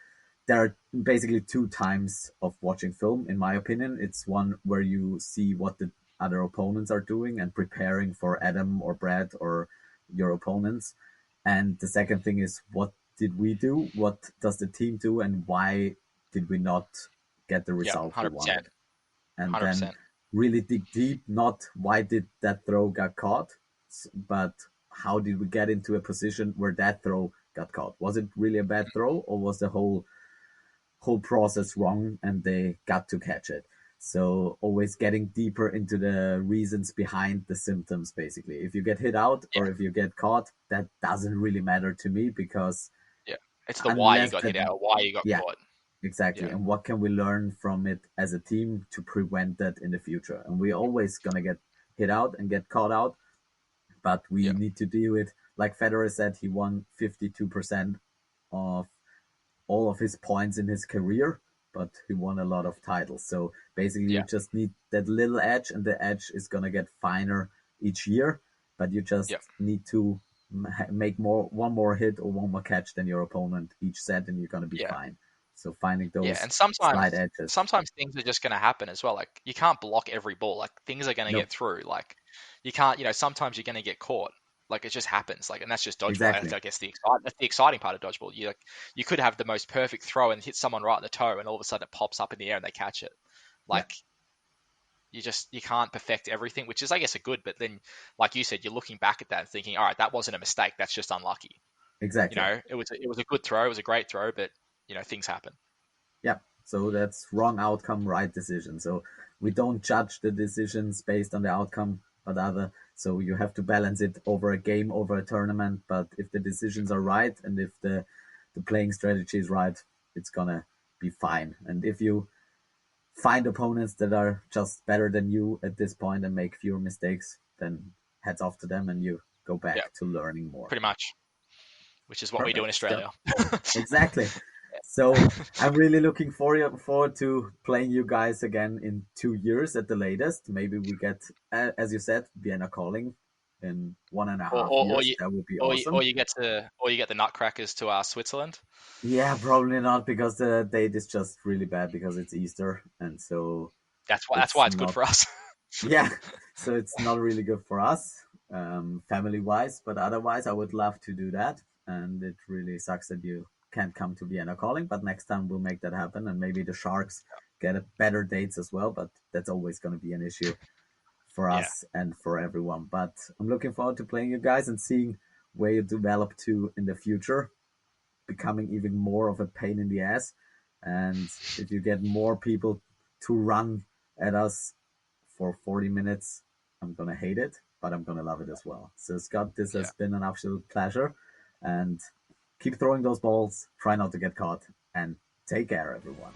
There are basically two times of watching film, in my opinion. It's one where you see what the other opponents are doing and preparing for Adam or Brad or your opponents. And the second thing is, what did we do? What does the team do? And why did we not get the Yep. result we 100%. wanted? And then 100%. really dig deep, not why did that throw got caught, but how did we get into a position where that throw got caught? Was it really a bad throw, or was the whole process wrong and they got to catch it? So always getting deeper into the reasons behind the symptoms, basically. If you get hit out Yeah. or if you get caught, that doesn't really matter to me because Yeah. It's the why you unless got that, hit out, why you got yeah, caught. exactly. Yeah. And what can we learn from it as a team to prevent that in the future? And we're always gonna get hit out and get caught out, but we Yeah. need to deal with, like Federer said, he won 52% of all of his points in his career, but he won a lot of titles. So basically you Yeah. just need that little edge, and the edge is gonna get finer each year, but you just Yeah. need to make one more hit or one more catch than your opponent each set, and you're gonna be Yeah. fine. So finding Yeah, those and slight edges. sometimes things are just going to happen as well. Like you can't block every ball. Like things are going to Nope. get through. Like you can't, sometimes you're going to get caught. Like it just happens. Like, and that's just dodgeball. Exactly. I guess that's the exciting part of dodgeball. You could have the most perfect throw and hit someone right in the toe, and all of a sudden it pops up in the air and they catch it. Yeah. Like you can't perfect everything, which is I guess a good. But then, like you said, you're looking back at that and thinking, all right, that wasn't a mistake. That's just unlucky. Exactly. It was a good throw. It was a great throw, but things happen. Yeah. So that's wrong outcome, right decision. So we don't judge the decisions based on the outcome, but other. So you have to balance it over a game, over a tournament. But if the decisions are right and if the playing strategy is right, it's gonna be fine. And if you find opponents that are just better than you at this point and make fewer mistakes, then heads off to them and you go Yeah, back to learning more. pretty much. Which is what we do in Perfect, Scott. Australia. Exactly. So I'm really looking forward to playing you guys again in 2 years at the latest. Maybe we get, as you said, Vienna calling in one and a or, half or, or years. you That would be or awesome. you get the Nutcrackers to Switzerland. Yeah, probably not because the date is just really bad because it's Easter, and so That's it's why it's good not. for us. Yeah, so it's not really good for us, family wise. But otherwise, I would love to do that, and it really sucks that you can't come to Vienna calling. But next time we'll make that happen, and maybe the Sharks get a better dates as well. But that's always going to be an issue for Yeah, us and for everyone. But I'm looking forward to playing you guys and seeing where you develop to in the future, becoming even more of a pain in the ass. And if you get more people to run at us for 40 minutes, I'm going to hate it, but I'm going to love it as well. So, Scott, this yeah. has been an absolute pleasure. And keep throwing those balls, try not to get caught, and take care, everyone.